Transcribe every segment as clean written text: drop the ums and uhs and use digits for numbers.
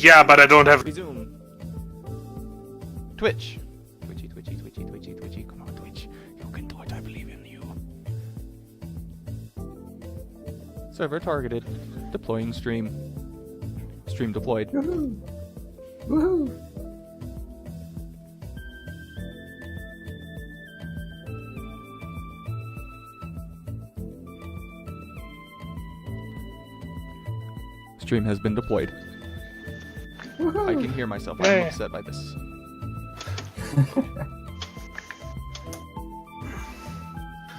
Yeah, but I don't have... Resume. Twitch. Twitchy, twitchy, twitchy, twitchy, twitchy. Come on, Twitch. You can do it, I believe in you. Server targeted. Deploying stream. Stream deployed. Woohoo! Woohoo! Stream has been deployed. Woohoo! I can hear myself. Yay. I'm upset by this.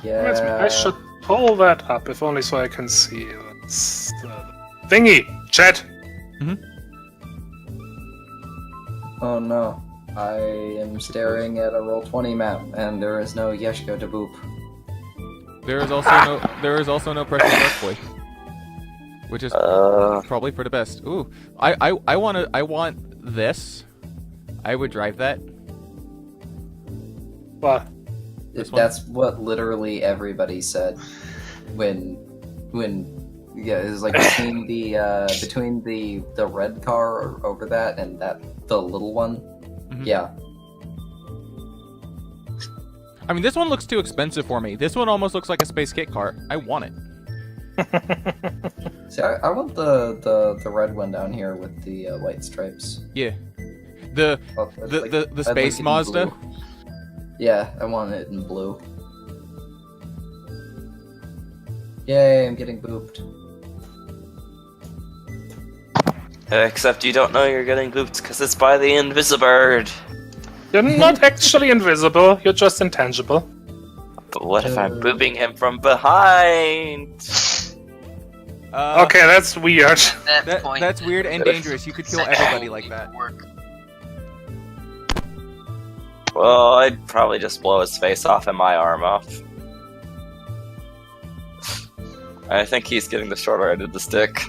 Yeah. I should pull that up, if only so I can see. It's the thingy! Chat! Oh no. I am staring at a Roll20 map, and there is no Yeshko to boop. There is also no pressure dark boy. Which is probably for the best. Ooh. I want this. I would drive that. What? This one? That's what literally everybody said when yeah, it was like between the red car over that and the little one. Mm-hmm. Yeah. I mean, this one looks too expensive for me. This one almost looks like a space kit car. I want it. See, I want the red one down here with the white stripes. Yeah. The I'd space like it in Mazda. blue. Yeah, I want it in blue. Yay, I'm getting booped. Except you don't know you're getting booped because it's by the Invisibird. You're not actually invisible, you're just intangible. But what if I'm booping him from behind? Okay, that's weird. That's weird and dangerous. You could kill everybody like that. Well, I'd probably just blow his face off and my arm off. I think he's getting the shorter end of the stick.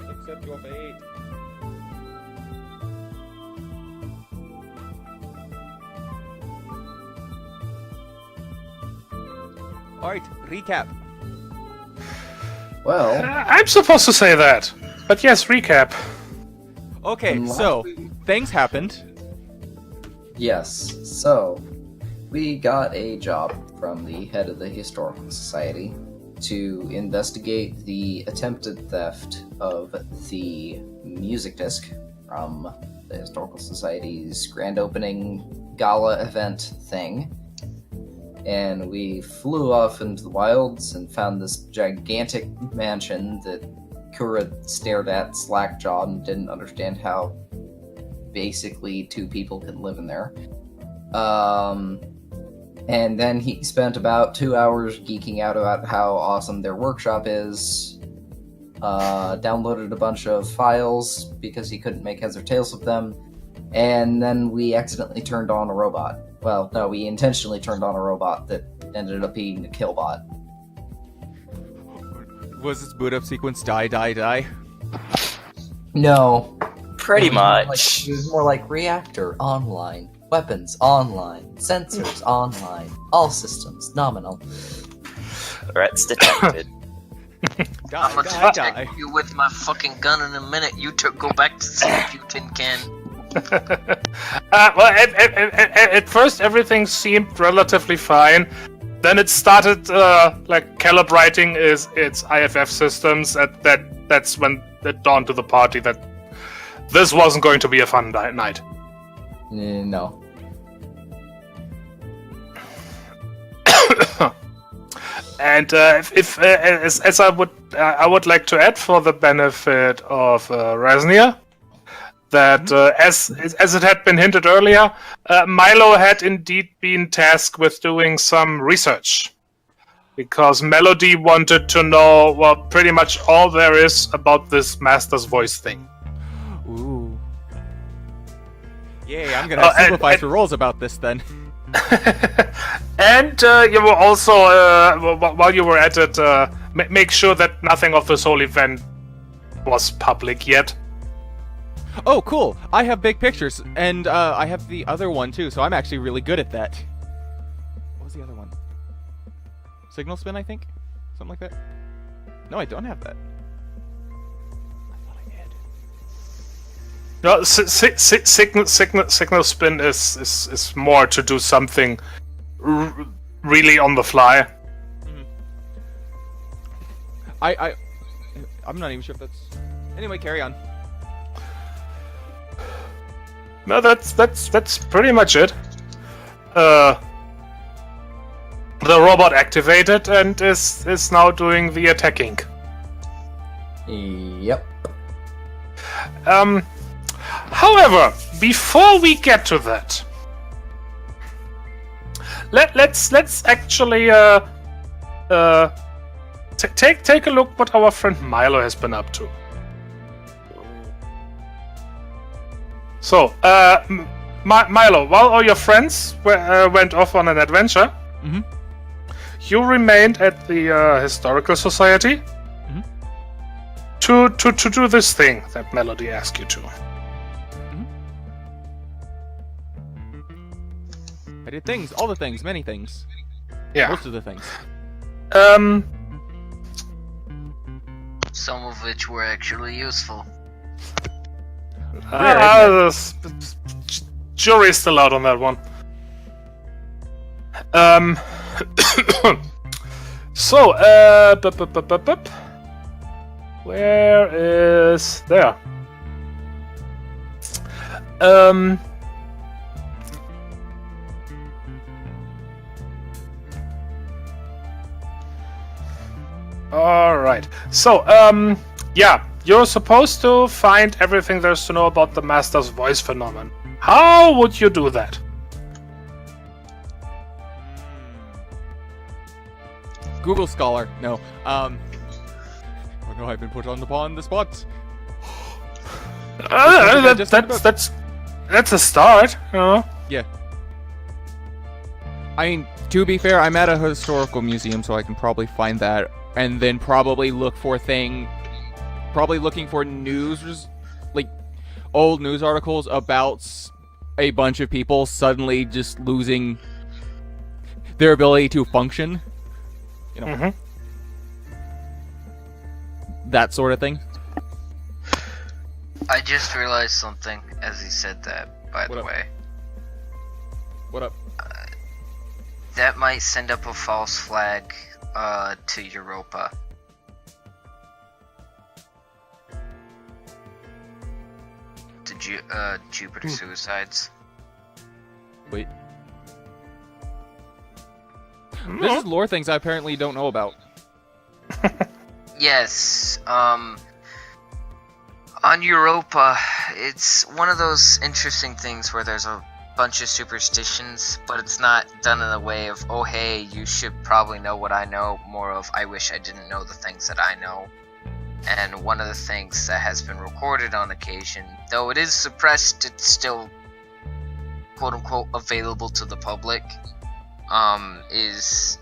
Accept your fate. Alright, recap. Well, I'm supposed to say that. But yes, recap. Okay, so, things happened. yes. So, we got a job from the head of the Historical Society to investigate the attempted theft of the music disc from the Historical Society's grand opening gala event thing. And we flew off into the wilds and found this gigantic mansion that Kura stared at slack-jawed and didn't understand how basically two people can live in there. And then he spent about 2 hours geeking out about how awesome their workshop is, downloaded a bunch of files because he couldn't make heads or tails of them, and then we accidentally turned on a robot. Well, no, we intentionally turned on a robot that ended up being a killbot. Was this boot up sequence die, die, die? No. Pretty It was more much. it was more like reactor online, weapons online, sensors online, all systems nominal. Threats detected. Die, I'm gonna die, protect die. you with my fucking gun in a minute. You go back to sleep, you tin can. Well, at first everything seemed relatively fine. Then it started like calibrating its IFF systems. That's when it dawned to the party that this wasn't going to be a fun night. No. And if as I would like to add for the benefit of Raznir, that as it had been hinted earlier, Milo had indeed been tasked with doing some research, because Melody wanted to know, well, pretty much all there is about this Master's Voice thing. Ooh. Yay, I'm gonna have simplified the rules about this then. And you were also, while you were at it, make sure that nothing of this whole event was public yet. Oh, cool! I have big pictures, and I have the other one too, so I'm actually really good at that. What was the other one? Signal spin, I think? Something like that? No, I don't have that. I thought I did. No, signal spin is more to do something really on the fly. I'm not even sure if that's... Anyway, carry on. No, that's pretty much it. The robot activated and is now doing the attacking. Yep. However, before we get to that, let's actually take a look what our friend Milo has been up to. So, Milo, while all your friends went off on an adventure, you remained at the Historical Society to do this thing that Melody asked you to. I did things, all the things, many things. Yeah. Most of the things. Some of which were actually useful. Jury's still out on that one. So, where is there? All right. So, yeah, you're supposed to find everything there's to know about the Master's voice phenomenon. How would you do that? Google Scholar. No. Oh no, I've been put on the spot. That's a start. You know? Yeah. I mean, to be fair, I'm at a historical museum, so I can probably find that, and then probably look for looking for news, like old news articles about a bunch of people suddenly just losing their ability to function. You know, that sort of thing. I just realized something as he said that, by the way. What up? That might send up a false flag to Europa. To Jupiter suicides. Wait. This is lore things I apparently don't know about. Yes, on Europa, it's one of those interesting things where there's a bunch of superstitions, but it's not done in a way of, oh hey, you should probably know what I know, more of, I wish I didn't know the things that I know. And one of the things that has been recorded on occasion, though it is suppressed, it's still quote-unquote available to the public, is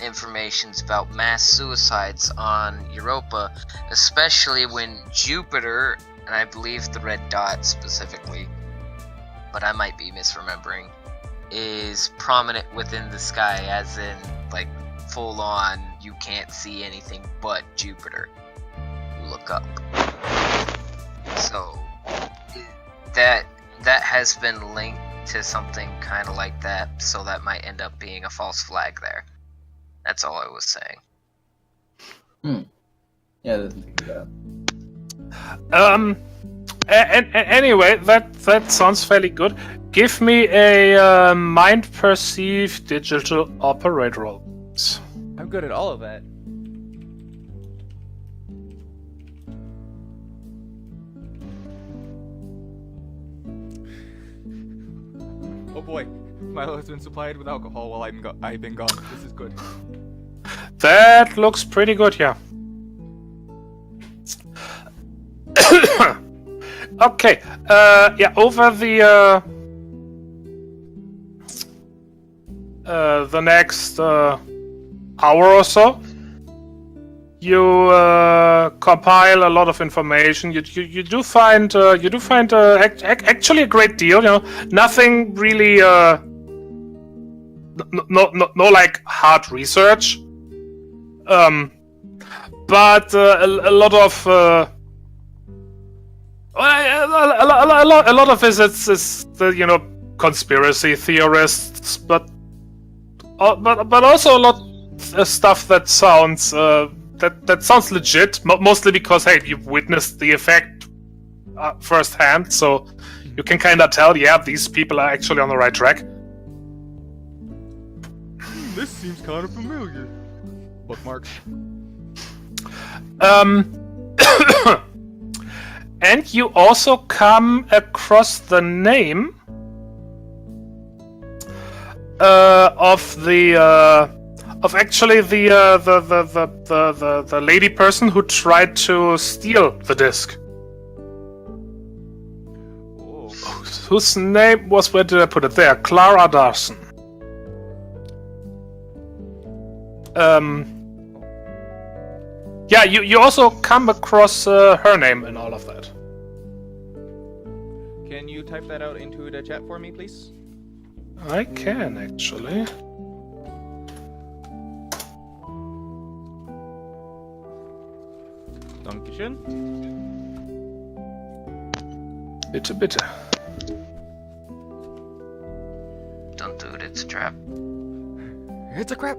informations about mass suicides on Europa, especially when Jupiter, and I believe the red dot specifically, but I might be misremembering, is prominent within the sky, as in, like, full on, you can't see anything but Jupiter. You look up. So, that has been linked to something kind of like that, so that might end up being a false flag there. That's all I was saying. Yeah, I didn't think of that. Anyway, that sounds fairly good. Give me a mind perceive digital operate roll. I'm good at all of that. Oh boy, Milo has been supplied with alcohol while I've been gone. This is good. That looks pretty good, yeah. Okay, yeah, over the next hour or so, you compile a lot of information. You do find actually a great deal. You know, nothing really no like hard research, But a lot of a lot of it is the conspiracy theorists, but also a lot of stuff that sounds that sounds legit. Mostly because hey, you've witnessed the effect firsthand, so you can kind of tell, yeah, these people are actually on the right track. This seems kind of familiar. Bookmark. And you also come across the name of actually the lady person who tried to steal the disc. Oh. Whose name was, where did I put it? There, Clara Darson. Yeah, you also come across her name in all of that. Can you type that out into the chat for me, please? I can, actually. Dankeschön. Bitte, bitte. Don't do it, it's a trap. It's a crap.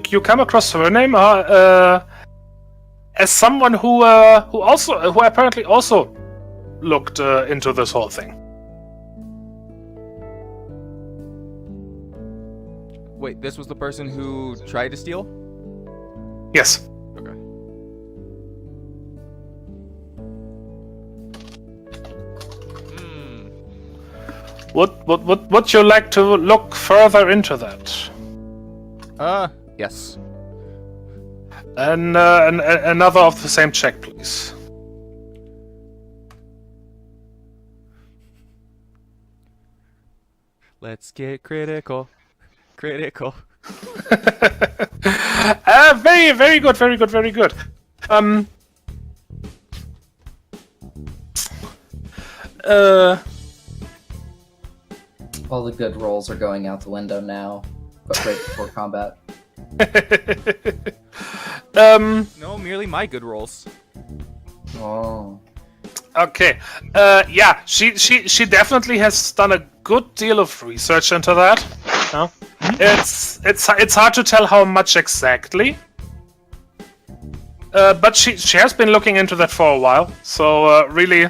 You come across her name as someone who apparently also looked into this whole thing. Wait, this was the person who tried to steal? Yes. Okay. Would you like to look further into that? Yes. And another of the same check, please. Let's get critical. Critical. Very, very good, very good, very good. All the good rolls are going out the window now, but right before combat. No, merely my good rolls. Oh. Okay. Yeah, she definitely has done a good deal of research into that. No? It's hard to tell how much exactly. But she has been looking into that for a while, so really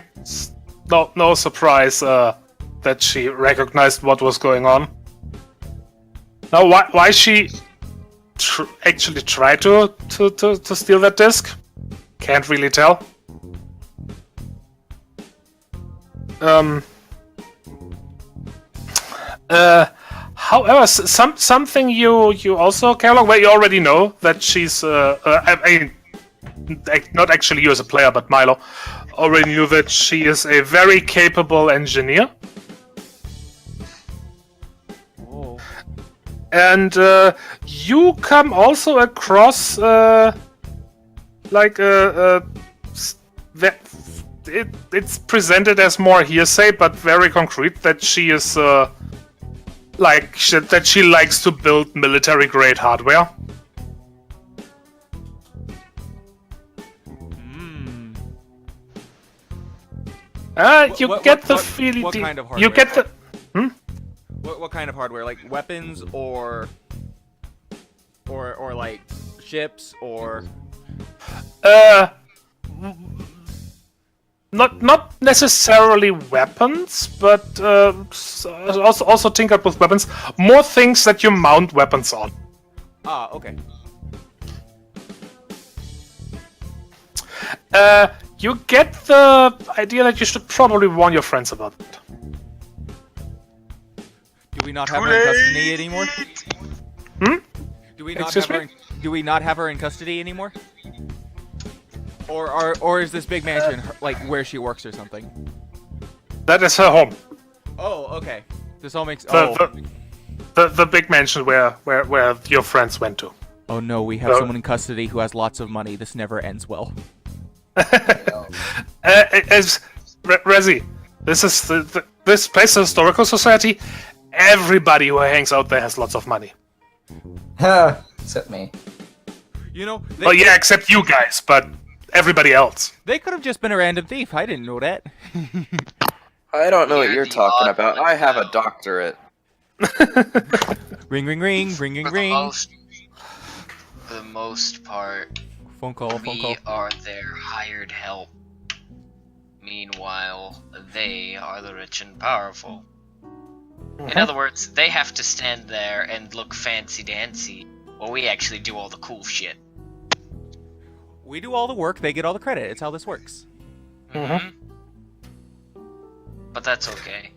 no surprise that she recognized what was going on. Now, why she actually tried to steal that disc? Can't really tell. However, something you also, Caroline, well, you already know that she's not actually you as a player, but Milo already knew that she is a very capable engineer. Oh. And you come also across it's presented as more hearsay, but very concrete that she is that she likes to build military-grade hardware. You get the feeling. What kind of hardware? You get the. What kind of hardware? Like weapons or like ships or? Not necessarily weapons, but also tinkered with weapons. More things that you mount weapons on. Ah, okay. You get the idea that you should probably warn your friends about it. Do we not have her in custody anymore? Do we not have her in custody anymore? Or is this big mansion like where she works or something? That is her home. Oh, okay. This all makes the big mansion where your friends went to. Oh no, we have someone in custody who has lots of money. This never ends well. Rezi, this is this place, the historical society. Everybody who hangs out there has lots of money. Ha! Except me. You know, Oh yeah, except you guys, but everybody else. they could have just been a random thief. I didn't know that. I don't know what You're you're the talking odd about. one I have a out. doctorate. Ring, ring, ring, ring, ring, For ring. the most part, Phone call, phone we call. are their hired help. Meanwhile, they are the rich and powerful. In other words, they have to stand there and look fancy-dancy, while we actually do all the cool shit. We do all the work, they get all the credit. It's how this works. Mhm. But that's okay.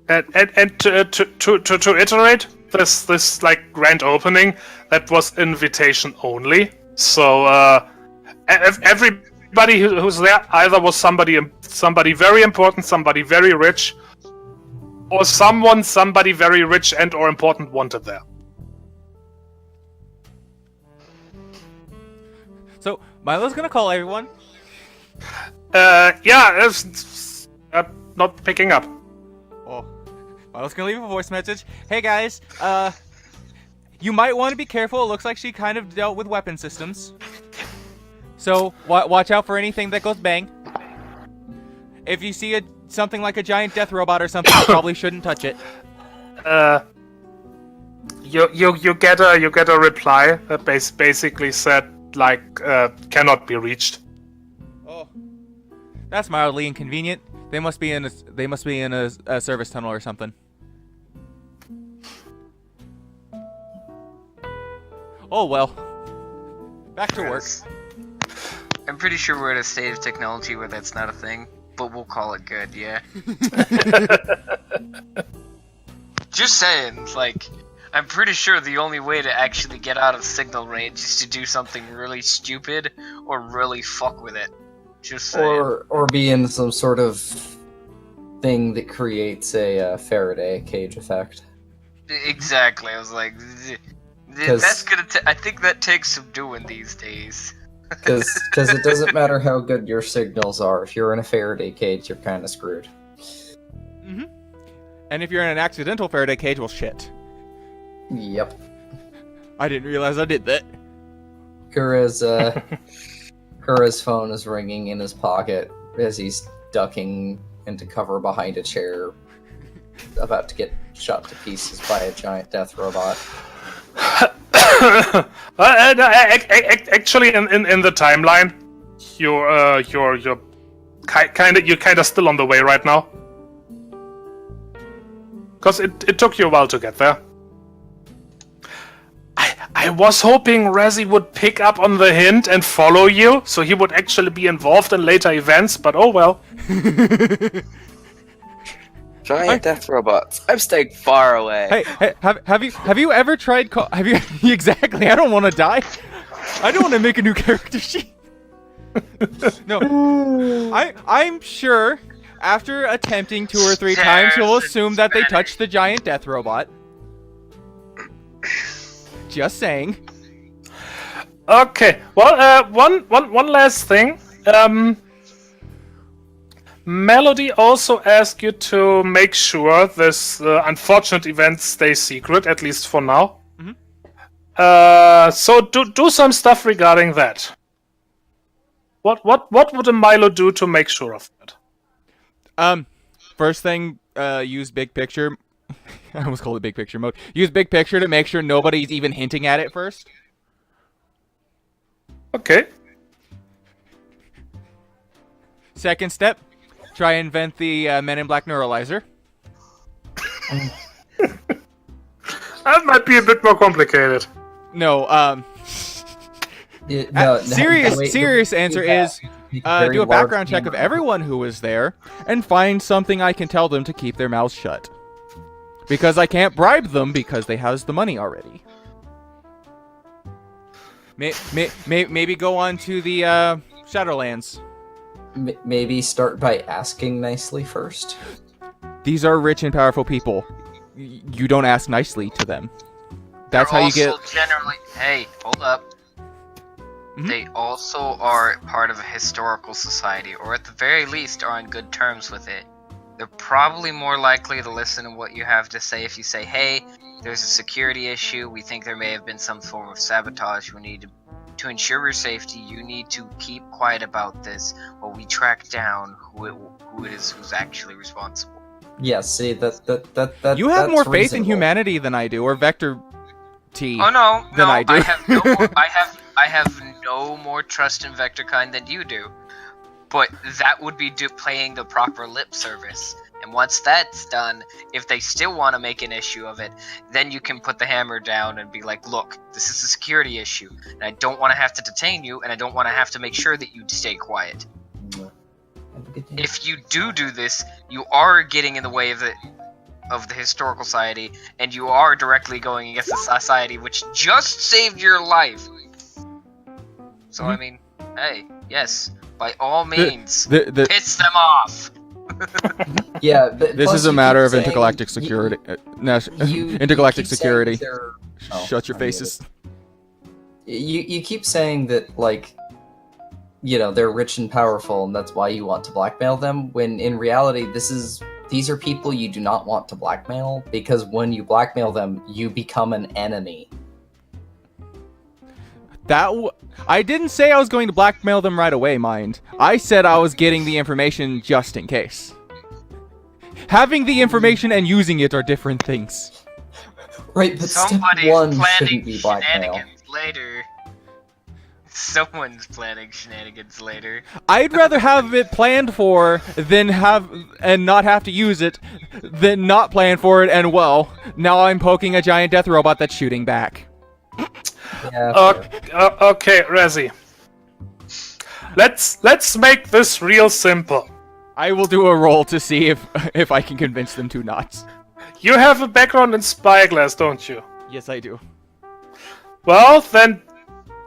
And to iterate this like grand opening, that was invitation only. So everybody who's there either was somebody very important, somebody very rich, or somebody very rich and or important wanted there. So, Milo's gonna call everyone. Yeah, it's not picking up. Oh, Milo's gonna leave a voice message. Hey guys, you might want to be careful. It looks like she kind of dealt with weapon systems. So, watch out for anything that goes bang. If you see something like a giant death robot or something, you probably shouldn't touch it. You get a reply that basically said like cannot be reached. Oh, that's mildly inconvenient. They must be in a service tunnel or something. Oh well. Back to work. I'm pretty sure we're at a state of technology where that's not a thing, but we'll call it good, yeah? Just saying, like, I'm pretty sure the only way to actually get out of signal range is to do something really stupid or really fuck with it. Just saying. Or be in some sort of thing that creates a Faraday cage effect. Exactly, I was like, that's gonna I think that takes some doing these days. Because it doesn't matter how good your signals are. If you're in a Faraday cage, you're kind of screwed. Mm-hmm. And if you're in an accidental Faraday cage, well, shit. Yep. I didn't realize I did that. Kura's phone is ringing in his pocket as he's ducking into cover behind a chair, about to get shot to pieces by a giant death robot. Actually, in the timeline, you're kind of still on the way right now, because it took you a while to get there. I was hoping Razzie would pick up on the hint and follow you, so he would actually be involved in later events. But oh well. Giant death robots. I'm staying far away. Hey, have you ever tried have you exactly? I don't want to die. I don't want to make a new character sheet. No. I'm sure after attempting 2 or 3 times you'll assume that they touched the giant death robot. Just saying. Okay. Well, one last thing. Melody also asked you to make sure this unfortunate event stays secret, at least for now. Mm-hmm. So do some stuff regarding that. What would a Milo do to make sure of that? First thing, use big picture. I almost called it big picture mode. Use big picture to make sure nobody's even hinting at it first. Okay. Second step, try and invent the Men in Black neuralizer. That might be a bit more complicated. No, serious answer is do a background check of everyone who was there and find something I can tell them to keep their mouths shut. Because I can't bribe them because they has the money already. Maybe go on to the Shadowlands. Maybe start by asking nicely first. These are rich and powerful people. You don't ask nicely to them. That's how you get. Generally, hey, hold up. they also are part of a historical society, or at the very least are on good terms with it. They're probably more likely to listen to what you have to say if you say, hey, there's a security issue, we think there may have been some form of sabotage, we need to ensure your safety, you need to keep quiet about this while we track down who it is who's actually responsible. Yeah, see, that You have that's more faith in reasonable. humanity than I do, or Vector T. Oh no, Than I do. I have no more, I have no more trust in VectorKind than you do. But that would be playing the proper lip service. And once that's done, if they still want to make an issue of it, then you can put the hammer down and be like, look, this is a security issue, and I don't want to have to detain you, and I don't want to have to make sure that you stay quiet. Have a good day. If you do this, you are getting in the way of the historical society, and you are directly going against the society which just saved your life. So, I mean, hey, yes, by all means, piss them off! Yeah, but This plus is a you matter keep of saying- intergalactic security. you Intergalactic keep saying security. they're- Oh, Shut your I get it. faces. You keep saying that, like, you know, they're rich and powerful, and that's why you want to blackmail them, when in reality, these are people you do not want to blackmail, because when you blackmail them, you become an enemy. I didn't say I was going to blackmail them right away, mind. I said I was getting the information just in case. Having the information and using it are different things. Right, but Somebody's step one planning shouldn't be blackmail. shenanigans later. Someone's planning shenanigans later. I'd rather have it planned for than not have to use it than not plan for it and, well, now I'm poking a giant death robot that's shooting back. Yeah, Okay, Razzie. Let's make this real simple. I will do a roll to see if I can convince them to not. You have a background in Spyglass, don't you? Yes, I do. Well, then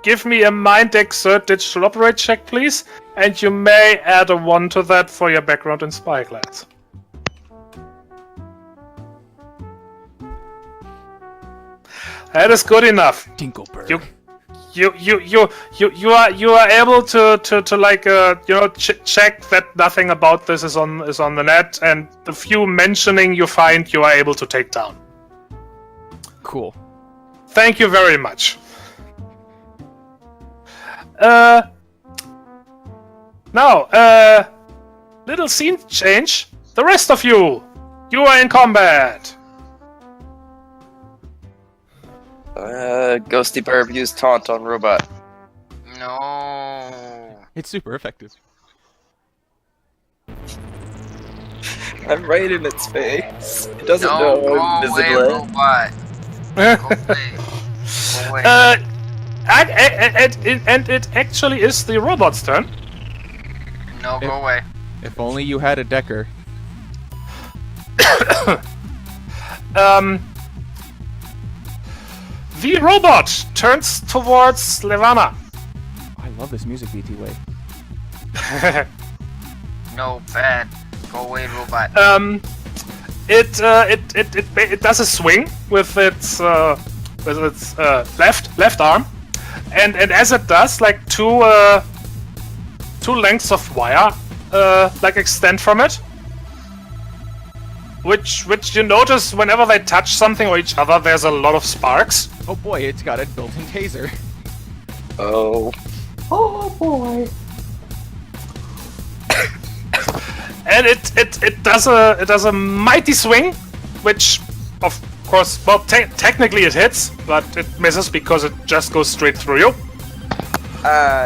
give me a Mind Exert Digital Operate check, please, and you may add a 1 to that for your background in Spyglass. That is good enough. Tinkleberg. You are able to like check that nothing about this is on the net, and the few mentioning you find you are able to take down. Cool. Thank you very much. Now, little scene change. The rest of you are in combat. Ghosty Burb used taunt on robot. No. It's super effective. I'm right in its face. It doesn't No, know go I'm away, invisible. robot. Go away. Go away. And it actually is the robot's turn. No, go away. If only you had a Decker. The robot turns towards Levana. I love this music, BT-Way. No, bad. Go away, robot. It does a swing with its left arm, and as it does, like two lengths of wire like extend from it, which you notice whenever they touch something or each other, there's a lot of sparks. Oh boy, it's got a built-in taser. Oh. Oh boy. And it does a mighty swing, which of course, well, technically it hits, but it misses because it just goes straight through you.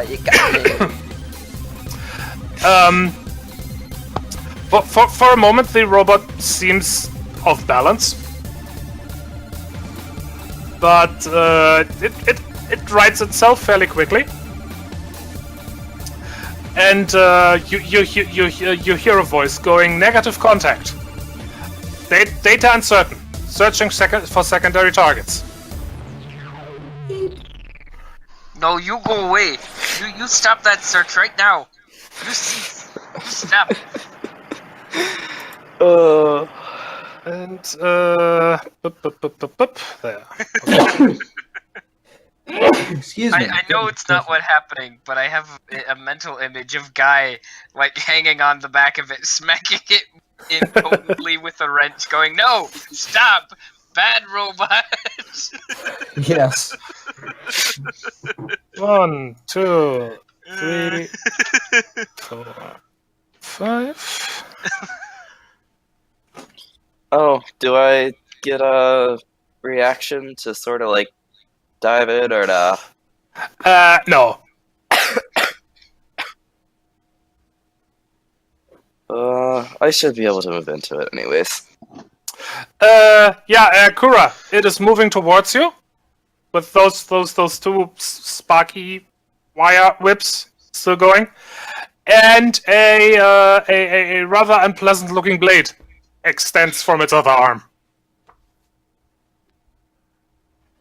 You got me. For a moment, the robot seems off balance, but it rights itself fairly quickly. And you hear a voice going, negative contact. Data uncertain. Searching for secondary targets. No, you go away. You stop that search right now. You stop. And there. Okay. Excuse me. I know it's not what's happening, but I have a mental image of Guy, like, hanging on the back of it, smacking it impotently with a wrench, going, "No! Stop! Bad robot!" Yes. 1, 2, 3, 4, 5. Oh, do I get a reaction to sort of like dive in or nah? No. I should be able to move into it anyways. Kura, it is moving towards you with those two sparky wire whips still going, and a rather unpleasant looking blade extends from its other arm.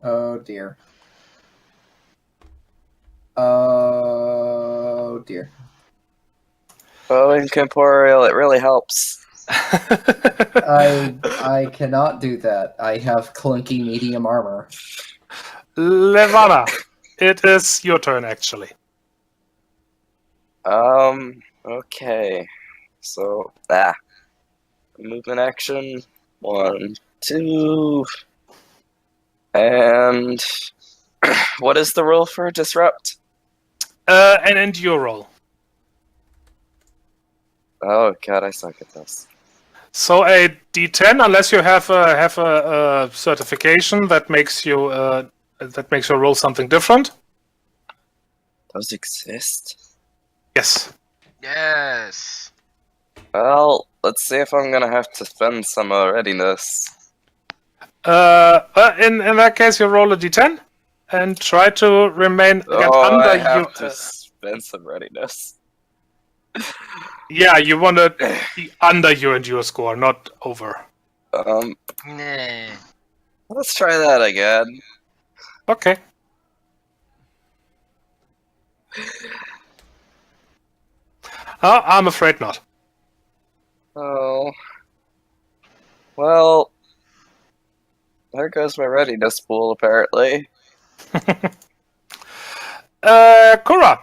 Oh dear. Oh dear. Oh, incorporeal, it really helps. I cannot do that. I have clunky medium armor. Levana, it is your turn actually. Okay. So, movement action. 1, 2. And what is the rule for disrupt? An endure roll. Oh god, I suck at this. So a D10, unless you have a certification that makes you roll something different. Those exist? Yes. Yes. Well, let's see if I'm gonna have to spend some readiness. In that case, you roll a D10 and try to get under I have you. to spend some readiness. Yeah, you want to be under your endure score, not over. Nah. Let's try that again. Okay. I'm afraid not. Oh. Well, there goes my readiness pool, apparently. Kura.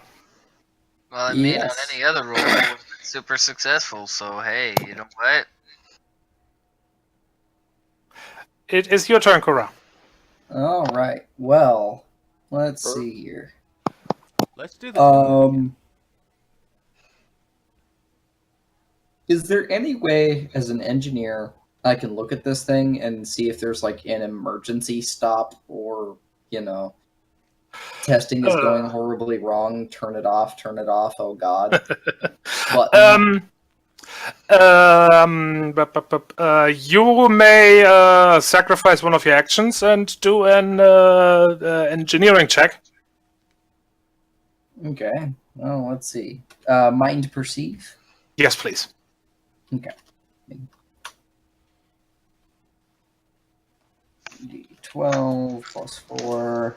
Well, I mean, on Yes. any other roll, I would have been super successful, so hey, you know what? It is your turn, Kura. All right. Well, let's see here. Let's do this. Is there any way, as an engineer, I can look at this thing and see if there's like an emergency stop, or testing is going horribly wrong? Turn it off. Oh God. You may sacrifice one of your actions and do an engineering check. Okay. Well, let's see. Mind perceive. Yes, please. Okay. D12 plus 4.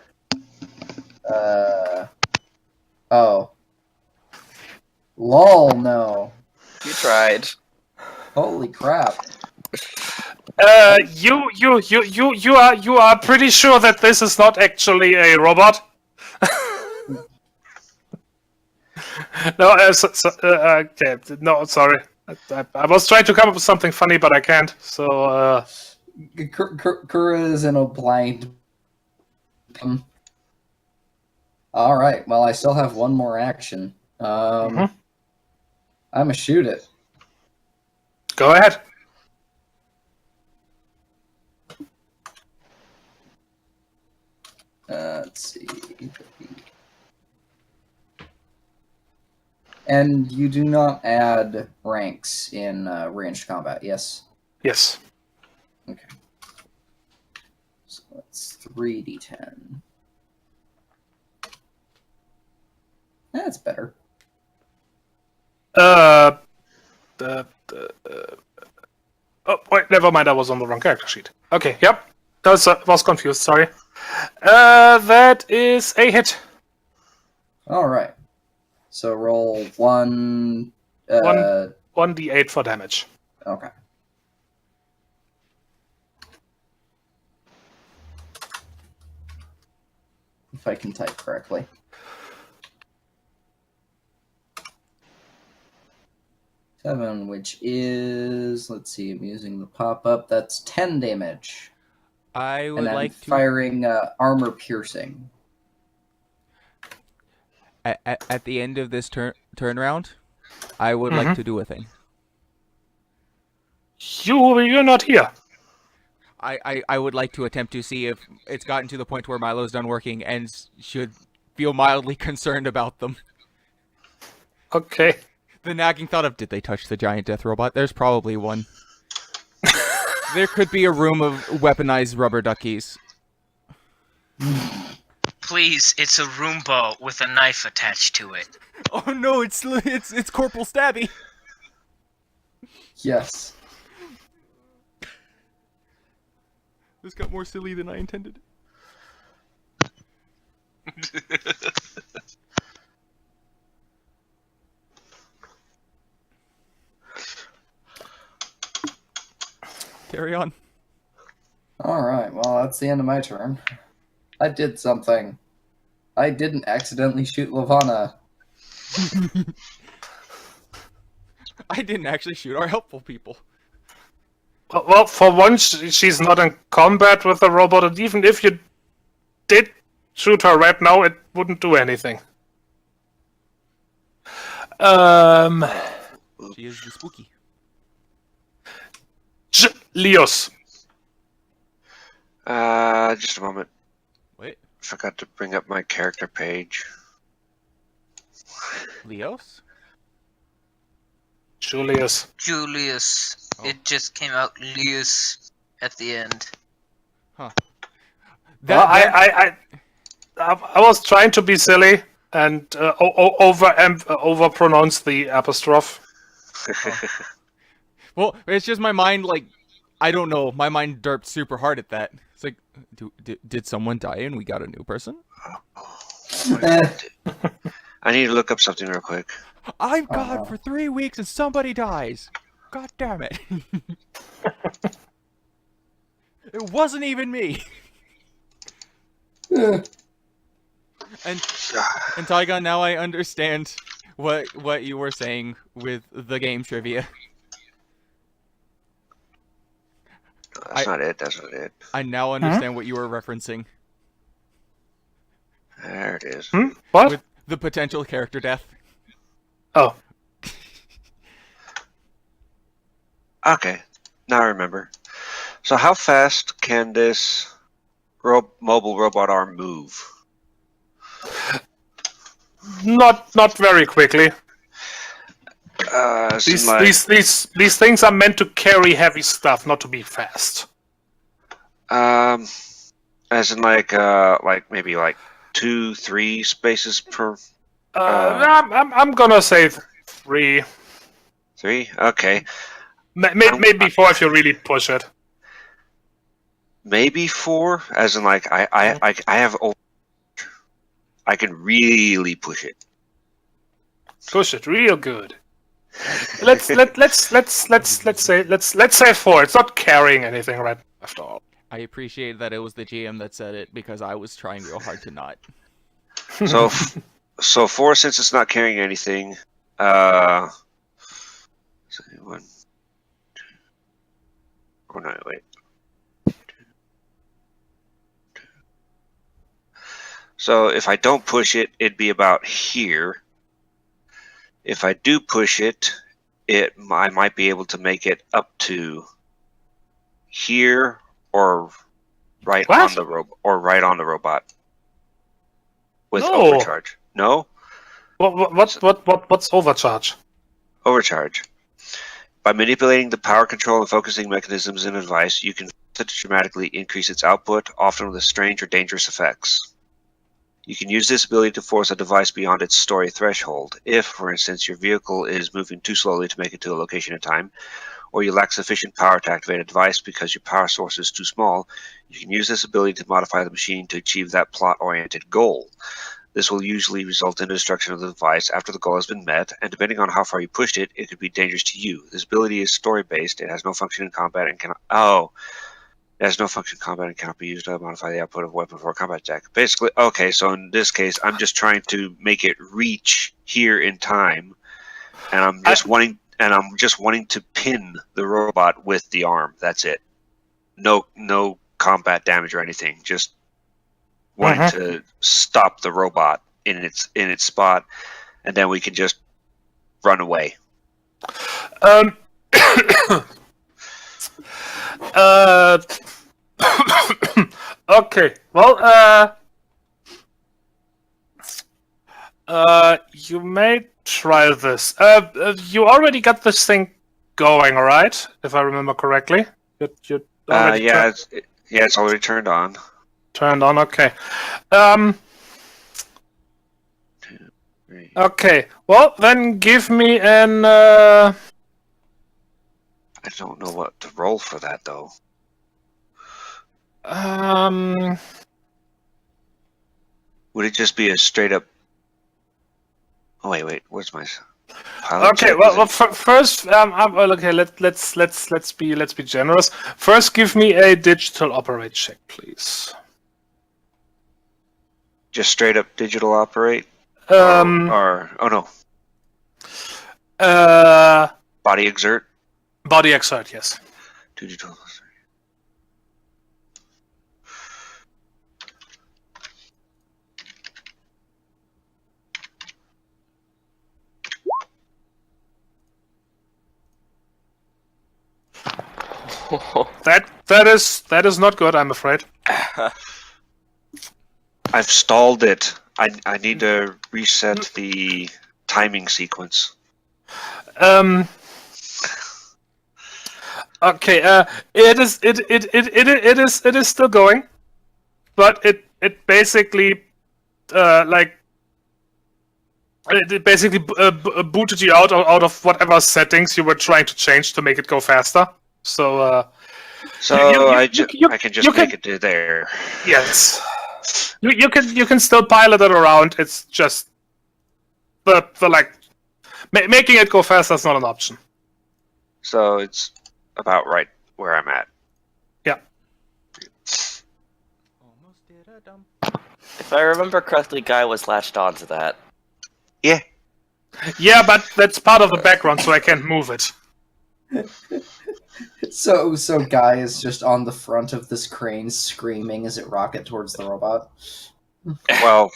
Oh. Lol, no. You tried. Holy crap. You are pretty sure that this is not actually a robot? No, okay, no, sorry. I was trying to come up with something funny, but I can't. So, Kura is in a blind. All right. Well, I still have one more action. I'm gonna shoot it. Go ahead. Let's see. And you do not add ranks in ranged combat, yes? Yes. Okay. So that's 3d10. That's better. Oh, wait, never mind. I was on the wrong character sheet. Okay, yep. Was confused, sorry. That is a hit. All right. So roll 1... 1d8 for damage. Okay. if I can type correctly. Seven, which is, let's see, I'm using the pop-up. That's 10 damage. I would And I'm like to firing armor piercing. at the end of this turn round. I would like to do a thing. You're not here. I would like to attempt to see if it's gotten to the point where Milo's done working and should feel mildly concerned about them. Okay. The nagging thought of, did they touch the giant death robot? There's probably one. There could be a room of weaponized rubber duckies. Please, it's a Roomba with a knife attached to it. Oh no, it's Corporal Stabby. Yes. This got more silly than I intended. Carry on. Alright, well, that's the end of my turn. I did something. I didn't accidentally shoot Lavana. I didn't actually shoot our helpful people. Well, for once, she's not in combat with the robot, and even if you did shoot her right now, it wouldn't do anything. She is the spooky. Leos. Just a moment. Wait, Forgot to bring up my character page. Leos? Julius. Julius. Oh. It just came out Leus at the end. Well, I was trying to be silly and over pronounce the apostrophe. Well, it's just my mind, like, I don't know. My mind derped super hard at that. It's like, did someone die and we got a new person? I need to look up something real quick. I'm gone for 3 weeks and somebody dies. God damn it. It wasn't even me. And Tygon, now I understand what you were saying with the game trivia. That's not it. That's not it. I now understand what you were referencing. There it is. What? With the potential character death. Oh. Okay, now I remember. So how fast can this mobile robot arm move? Not very quickly. These things are meant to carry heavy stuff, not to be fast. As in like maybe like 2-3 spaces per. I'm gonna say 3. 3? Okay. Maybe 4 if you really push it. Maybe 4, as in like I have. I can really push it. Push it real good. Let's say 4. It's not carrying anything right after all. I appreciate that it was the GM that said it because I was trying real hard to not. So 4, since it's not carrying anything. 1, 2. Oh no, wait. 2. So if I don't push it, it'd be about here. If I do push it, I might be able to make it up to here or right on the robot with overcharge. No? What's overcharge? Overcharge. By manipulating the power control and focusing mechanisms in a device, you can dramatically increase its output, often with strange or dangerous effects. You can use this ability to force a device beyond its story threshold. If, for instance, your vehicle is moving too slowly to make it to a location in time, or you lack sufficient power to activate a device because your power source is too small, you can use this ability to modify the machine to achieve that plot-oriented goal. This will usually result in the destruction of the device after the goal has been met, and depending on how far you pushed it, it could be dangerous to you. This ability is story-based, it has no function in combat, and cannot... Oh! It has no function combat and cannot be used to modify the output of a weapon for a combat attack. Basically, okay, so in this case, I'm just trying to make it reach here in time, and I'm just wanting to pin the robot with the arm. That's it. No combat damage or anything. Just wanting to stop the robot in its spot, and then we can just run away. Okay. Well, you may try this. You already got this thing going, right? If I remember correctly. You already It's already turned on. turned on. Okay. 2, 3. Okay. Well, then give me an. I don't know what to roll for that though. Would it just be a straight up? Oh wait, where's my pilot Okay, check? well, first, okay, let's be generous. First, give me a digital operate check, please. Just straight up digital operate, or oh no, body exert. Body exert, yes. 2d12. That is not good, I'm afraid. I've stalled it. I need to reset the timing sequence. Okay, it is still going, but it basically booted you out of whatever settings you were trying to change to make it go faster. So I can just make it to there. yes, you can still pilot it around. It's just the making it go faster is not an option. So it's about right where I'm at. Yeah. Almost did a dump. If I remember correctly, Guy was latched onto that. Yeah. Yeah, but that's part of the background, so I can't move it. So Guy is just on the front of this crane screaming as it rocket towards the robot. Well,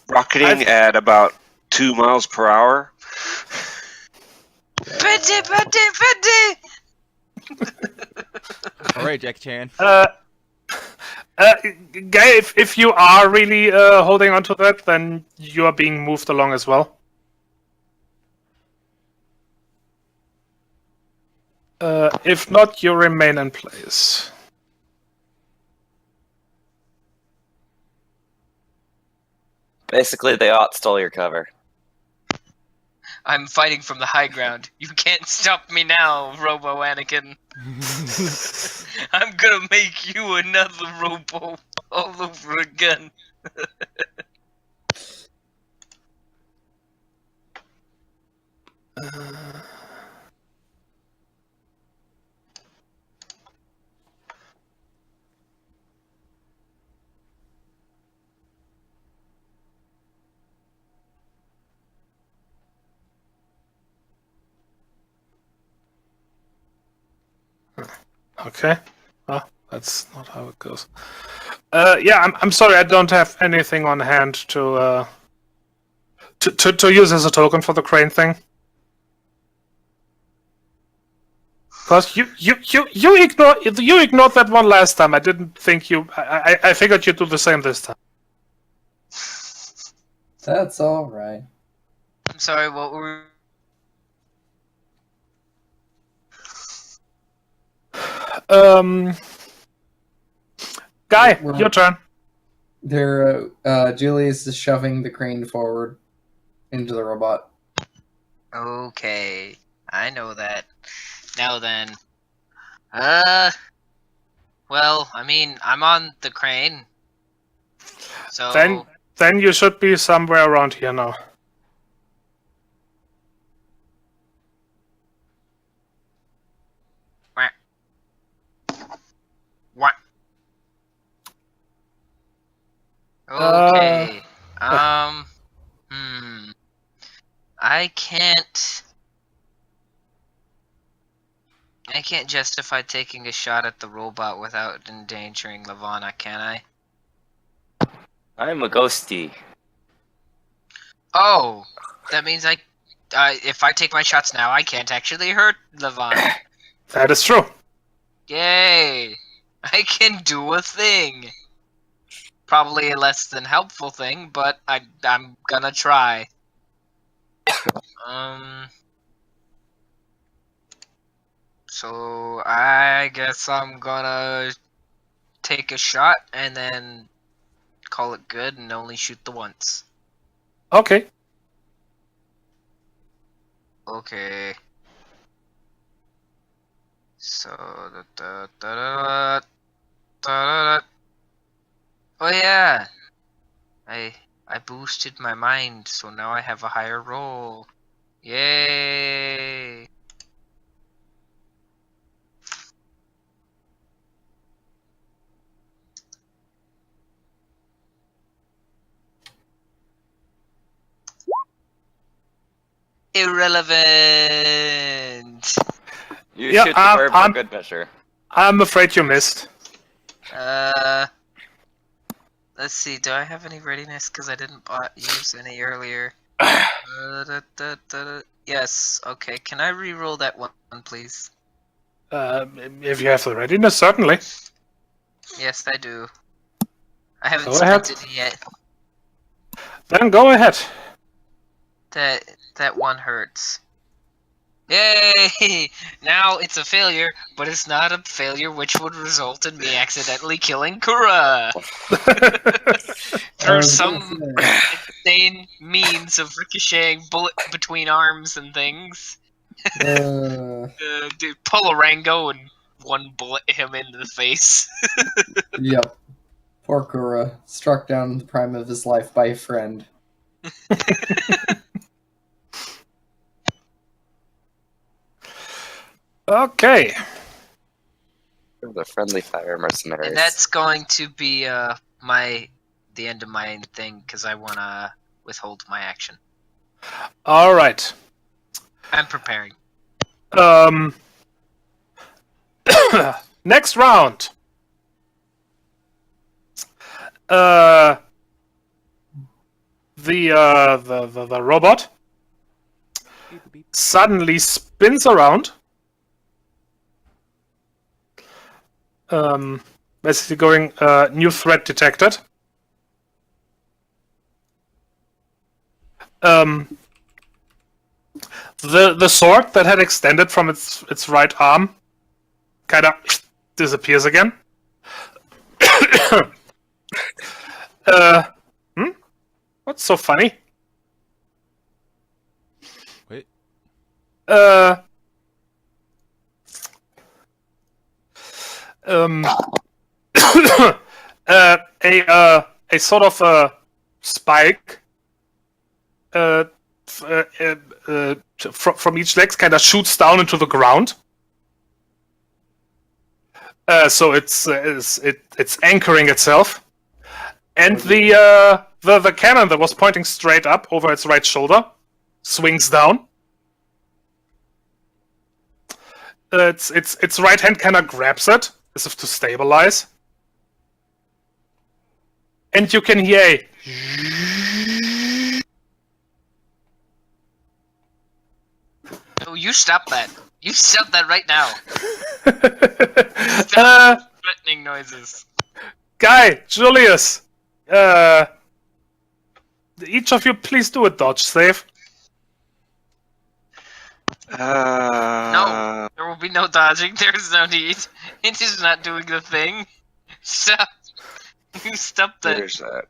rocketing at about 2 miles per hour. Betty! All right, Jack Chan. Guy, if you are really holding on to that, then you are being moved along as well. If not, you remain in place. Basically, they stole your cover. I'm fighting from the high ground. You can't stop me now, Robo Anakin. I'm gonna make you another Robo all over again. Okay. Well, that's not how it goes. Yeah, I'm sorry, I don't have anything on hand to use as a token for the crane thing. Because you ignored that one last time. I didn't think you. I figured you'd do the same this time. That's all right. I'm sorry, what were Guy, your turn. Julius is shoving the crane forward into the robot. Okay, I know that. Now then. Well, I mean, I'm on the crane. So... Then you should be somewhere around here now. Okay. I can't justify taking a shot at the robot without endangering Lavana, can I? I'm a ghosty. Oh, that means if I take my shots now, I can't actually hurt Lavana. That is true. Yay! I can do a thing. Probably a less than helpful thing, but I'm gonna try. So I guess I'm gonna take a shot and then call it good and only shoot the once. Okay. Okay. So oh yeah, I boosted my mind, so now I have a higher roll. Yay! Irrelevant. You Yeah, shoot the bird for good measure. I'm afraid you missed. Let's see. Do I have any readiness? Because I didn't use any earlier. Yes. Okay. Can I re-roll that one, please? If you have the readiness, certainly. Yes, I do. I haven't Go ahead. spent it yet. Then go ahead. That one hurts. Yay! Now it's a failure, but it's not a failure which would result in me accidentally killing Kura! Through some insane means of ricocheting bullet between arms and things. Dude, pull a Rango and one bullet him into the face. Yep. Poor Kura, struck down in the prime of his life by a friend. Okay. The friendly fire mercenaries. And that's going to be the end of my thing, because I want to withhold my action. All right. I'm preparing. Next round. The robot suddenly spins around. Basically going new threat detected. The sword that had extended from its right arm kind of disappears again. What's so funny? Wait. A sort of a spike from each leg kind of shoots down into the ground. So it's anchoring itself, and the cannon that was pointing straight up over its right shoulder swings down. Its right hand kind of grabs it as if to stabilize, and you can hear a Oh, you stop that! You stop that right now! Threatening noises. Guy, Julius, each of you please do a dodge save. No, there will be no dodging. There's no need. It is not doing the thing. Stop. You stop that. There's that.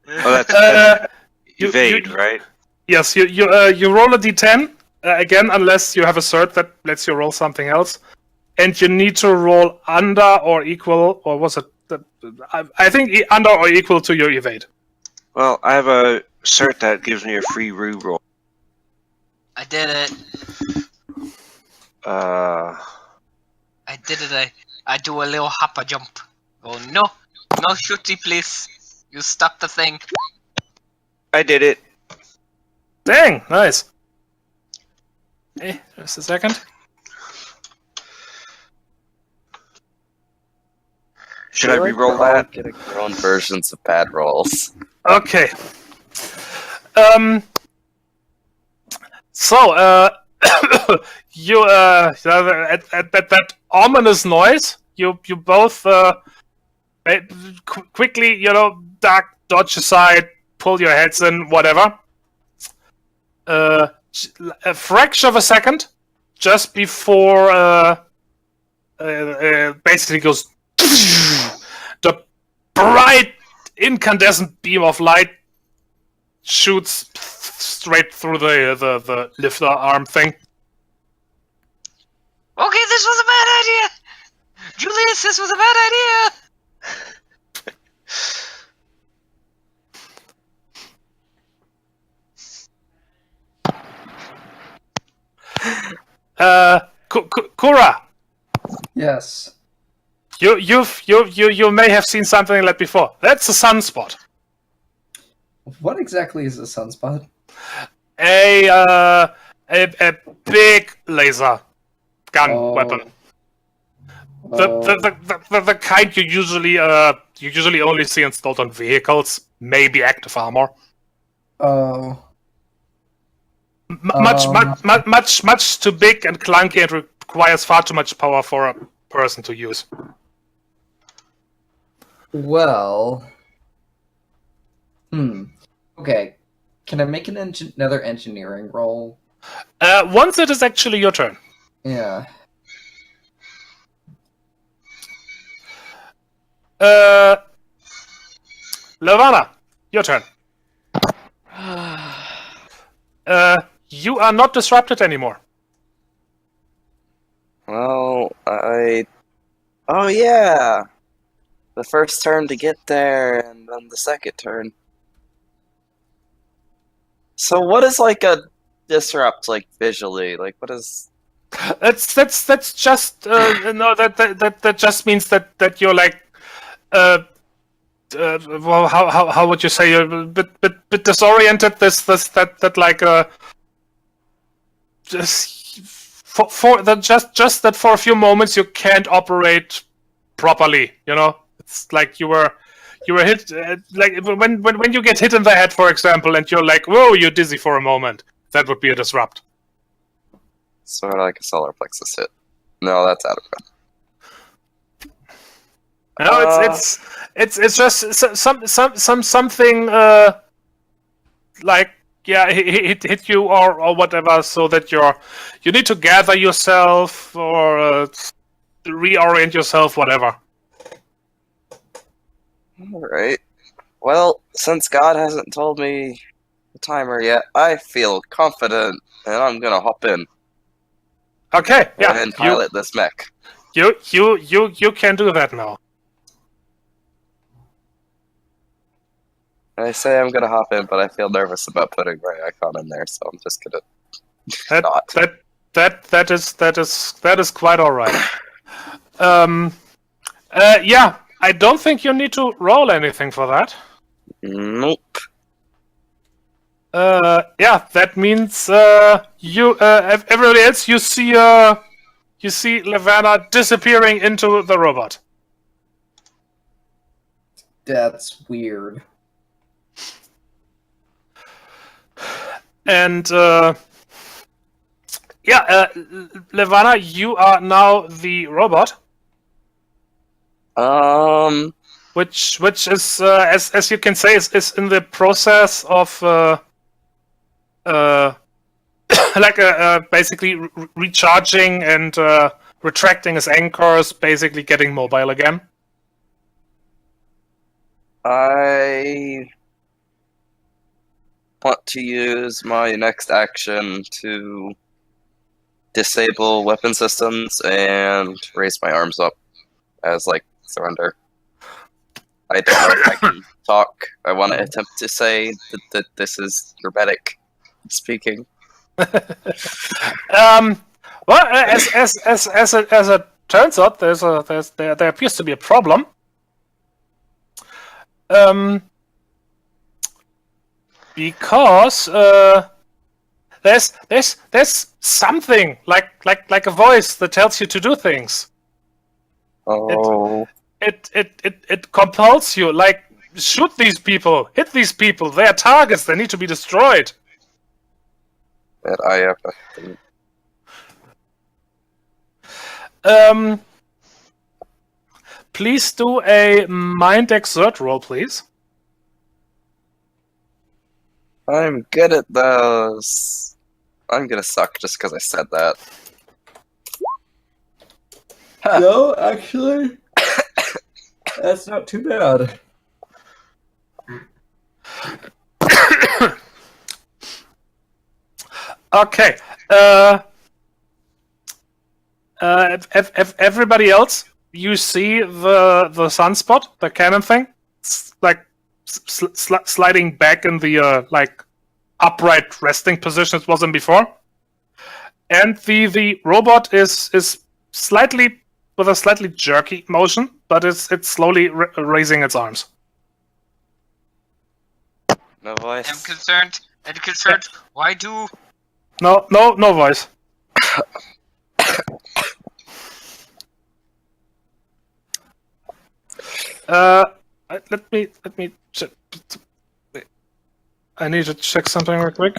Oh, that's evade, right? Yes, you roll a d10 again, unless you have a cert that lets you roll something else, and you need to roll under or equal, or was it? I think under or equal to your evade. Well, I have a cert that gives me a free reroll. I did it. I did it. I do a little hopper jump. Oh no! No shooty, please. You stop the thing. I did it. Dang, nice. Hey, just a second. Should I We're re-roll all that? getting our own versions of bad rolls. Okay. So, you at that ominous noise, you both quickly, duck, dodge aside, pull your heads in, whatever. A fraction of a second, just before basically goes the bright incandescent beam of light shoots straight through the lifter arm thing. Okay, this was a bad idea! Julius, this was a bad idea! Kura, Yes. you may have seen something like that before. That's a sunspot. What exactly is a sunspot? A big laser gun Oh. weapon. The kind you usually only see installed on vehicles, maybe active armor. Oh. Much too big and clunky and requires far too much power for a person to use. Well. Okay. Can I make another engineering roll? Once it is actually your turn. Yeah. Levana, your turn. You are not disrupted anymore. Well, oh yeah! The first turn to get there, and then the second turn. So what is like a disrupt, like visually? Like what is... That's just no, that just means that you're like well, how would you say, you're a bit disoriented, that like just for that just that for a few moments you can't operate properly, it's like you were hit, like when you get hit in the head, for example, and you're like, whoa, you're dizzy for a moment. That would be a disrupt. Sort of like a solar plexus hit. No, that's adequate. No, it's just something like, yeah, hit you or whatever, so that you need to gather yourself or reorient yourself, whatever. Alright. Well, since God hasn't told me the timer yet, I feel confident, and I'm gonna hop in. Okay, yeah, And pilot this mech. you can do that now. I say I'm gonna hop in, but I feel nervous about putting my icon in there, so I'm just gonna not. That is quite all right. Yeah, I don't think you need to roll anything for that. Nope. Yeah, that means you everybody else, you see Levana disappearing into the robot. That's weird. And yeah, Levana, you are now the robot, which is as you can say is in the process of like basically recharging and retracting his anchors, basically getting mobile again. I want to use my next action to disable weapon systems and raise my arms up as, like, surrender. I don't know if I can talk. I want to attempt to say that this is hermetic speaking. Well, as it turns out, there appears to be a problem. Because there's something like a voice that tells you to do things. Oh, It compels you, like, shoot these people, hit these people, they are targets, they need to be destroyed. that I have. Please do a mind exert roll, please. I'm good at those. I'm gonna suck just because I said that. No, actually, that's not too bad. Okay. Everybody else, you see the sunspot, the cannon thing, like sliding back in the like upright resting position it was in before, and the robot is slightly with a slightly jerky motion, but it's slowly raising its arms. No voice. I'm concerned. I'm concerned. Why do? No voice. Let me check. I need to check something real quick.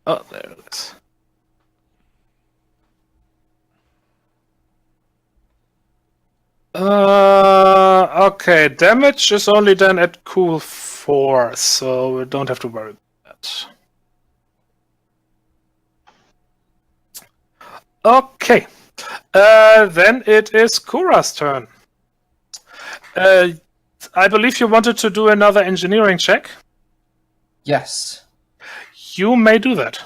Oh, there it is. Okay, damage is only done at cool 4, so we don't have to worry about that. Okay, then it is Kura's turn. I believe you wanted to do another engineering check. Yes. You may do that.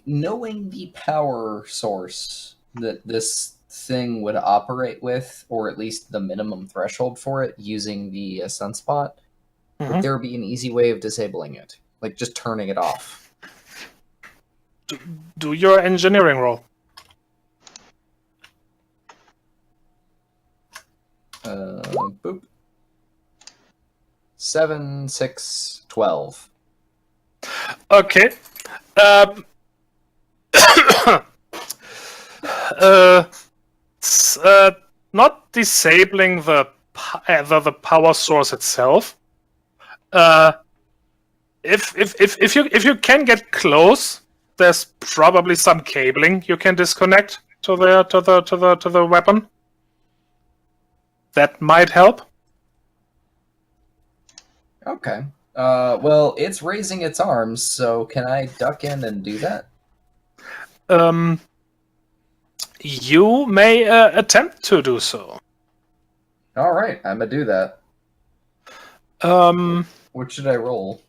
Knowing the power source that this thing would operate with, or at least the minimum threshold for it, using the sunspot, would there be an easy way of disabling it? Like just turning it off? Do your engineering roll. Boop. 7, 6, 12. Okay. Not disabling the power source itself. If you can get close, there's probably some cabling you can disconnect to the weapon. That might help. Okay. Well, it's raising its arms, so can I duck in and do that? You may attempt to do so. All right, I'm gonna do that. Um, What should I roll?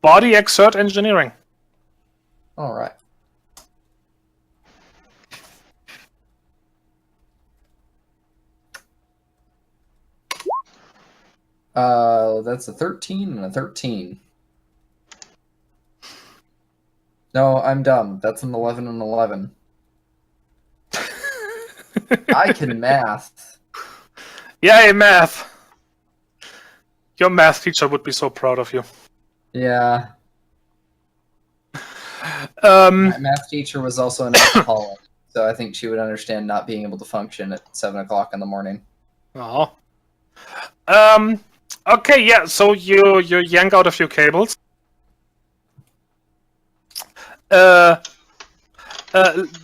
Body exert engineering. All right. That's a 13 and a 13. No, I'm dumb. That's an 11 and 11. I can math. Yay, math! Your math teacher would be so proud of you. Yeah. My math teacher was also an alcoholic, so I think she would understand not being able to function at 7 o'clock in the morning. Oh. Okay, yeah, so you yank out a few cables.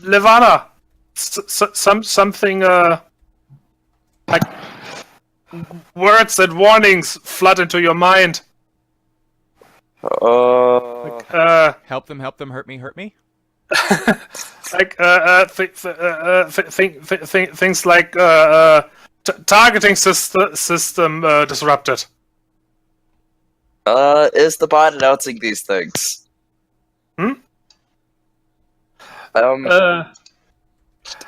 Levana, something like words and warnings flood into your mind. Help them, hurt me. Like things like targeting system disrupted. Is the bot announcing these things?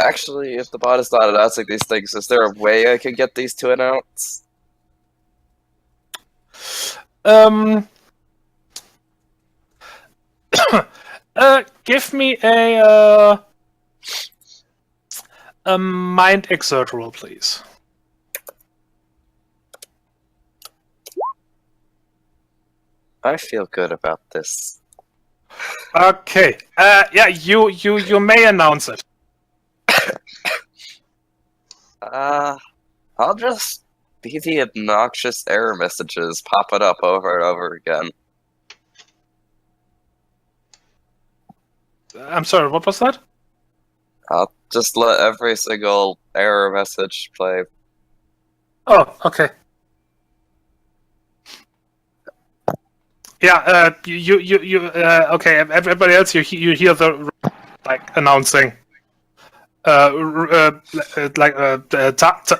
Actually, if the bot is not announcing these things, is there a way I can get these to announce? Give me a mind exert roll, please. I feel good about this. Okay. Yeah, you may announce it. I'll just be the obnoxious error messages popping up over and over again. I'm sorry, what was that? I'll just let every single error message play. Oh, okay. Yeah, okay, everybody else, you hear the, like, announcing,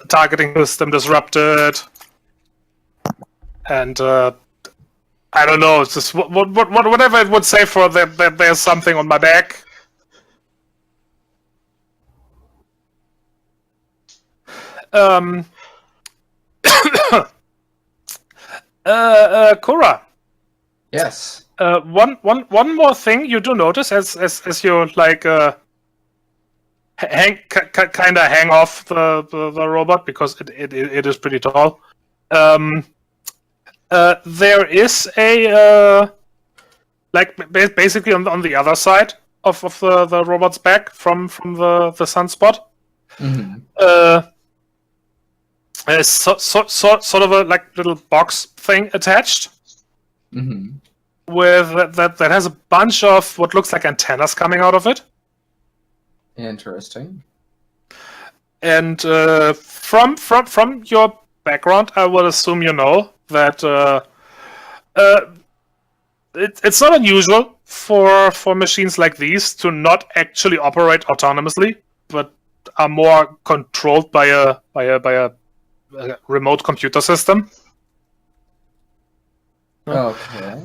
targeting system disrupted, and, I don't know, it's just, whatever it would say for that there's something on my back. Kura. Yes. One more thing you do notice as you like kind of hang off the robot because it is pretty tall. There is a like basically on the other side of the robot's back from the sunspot. Mm-hmm. Sort of a like little box thing attached. Mm-hmm. With that has a bunch of what looks like antennas coming out of it. Interesting. And from your background, I would assume you know that it's not unusual for machines like these to not actually operate autonomously, but are more controlled by a remote computer system. Okay.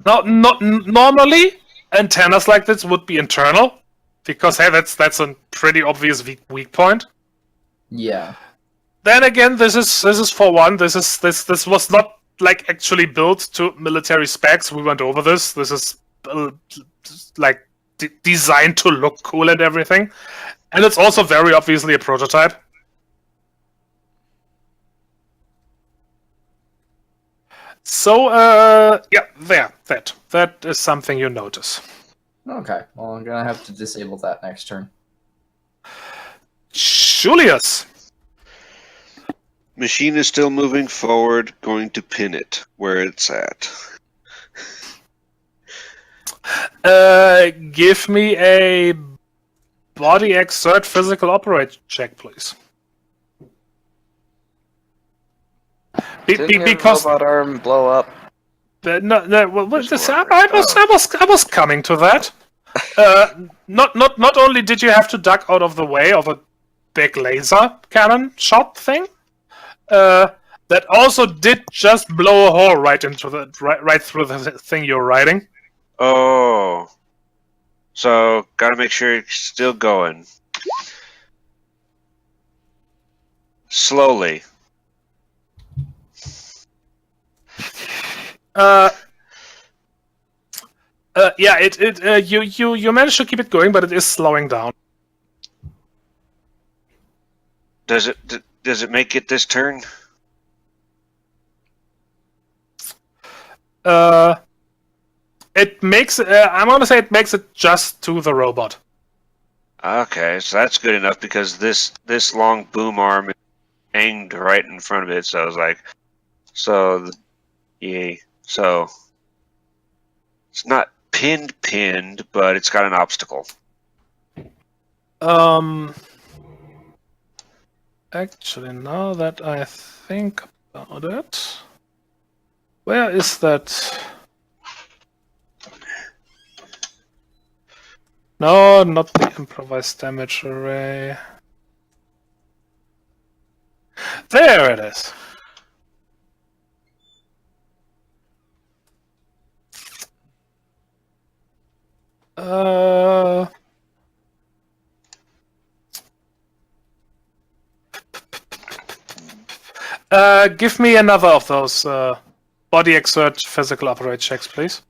Now, normally antennas like this would be internal, because hey, that's a pretty obvious weak point. Yeah. Then again, this is for one. This was not like actually built to military specs. We went over this. This is like designed to look cool and everything, and it's also very obviously a prototype. So, yeah, that is something you notice. Okay. Well, I'm gonna have to disable that next turn. Julius! Machine is still moving forward, going to pin it where it's at. Give me a body exert physical operate check, please. Didn't your Because robot arm blow up? no, I was coming to that. Not only did you have to duck out of the way of a big laser cannon shot thing, that also did just blow a hole right into right through the thing you're riding. Oh. So, gotta make sure it's still going. Slowly. Yeah, you managed to keep it going, but it is slowing down. Does it make it this turn? It makes. I'm gonna say it makes it just to the robot. Okay, so that's good enough because this long boom arm is aimed right in front of it. So I was like, yay. So it's not pinned, but it's got an obstacle. Actually, now that I think about it, where is that? No, not the improvised damage array. There it is. Give me another of those body exert physical operate checks, please.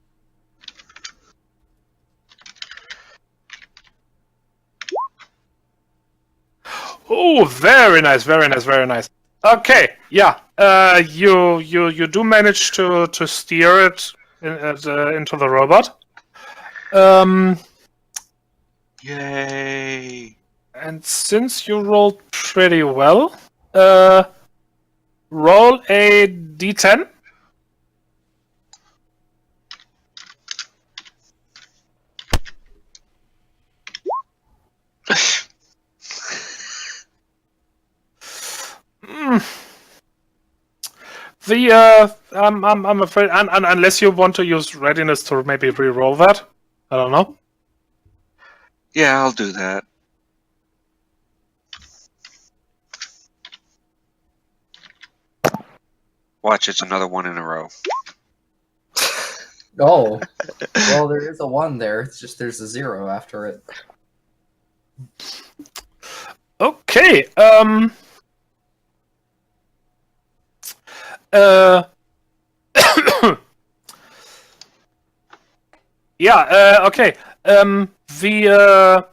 Oh, very nice, very nice, very nice. Okay, yeah. You do manage to steer it into the robot. Yay! And since you rolled pretty well, roll a d10. I'm afraid, unless you want to use readiness to maybe re-roll that, I don't know. Yeah, I'll do that. Watch, it's another one in a row. Oh, well, there is a 1 there. It's just there's a 0 after it. Okay. Yeah. Okay. The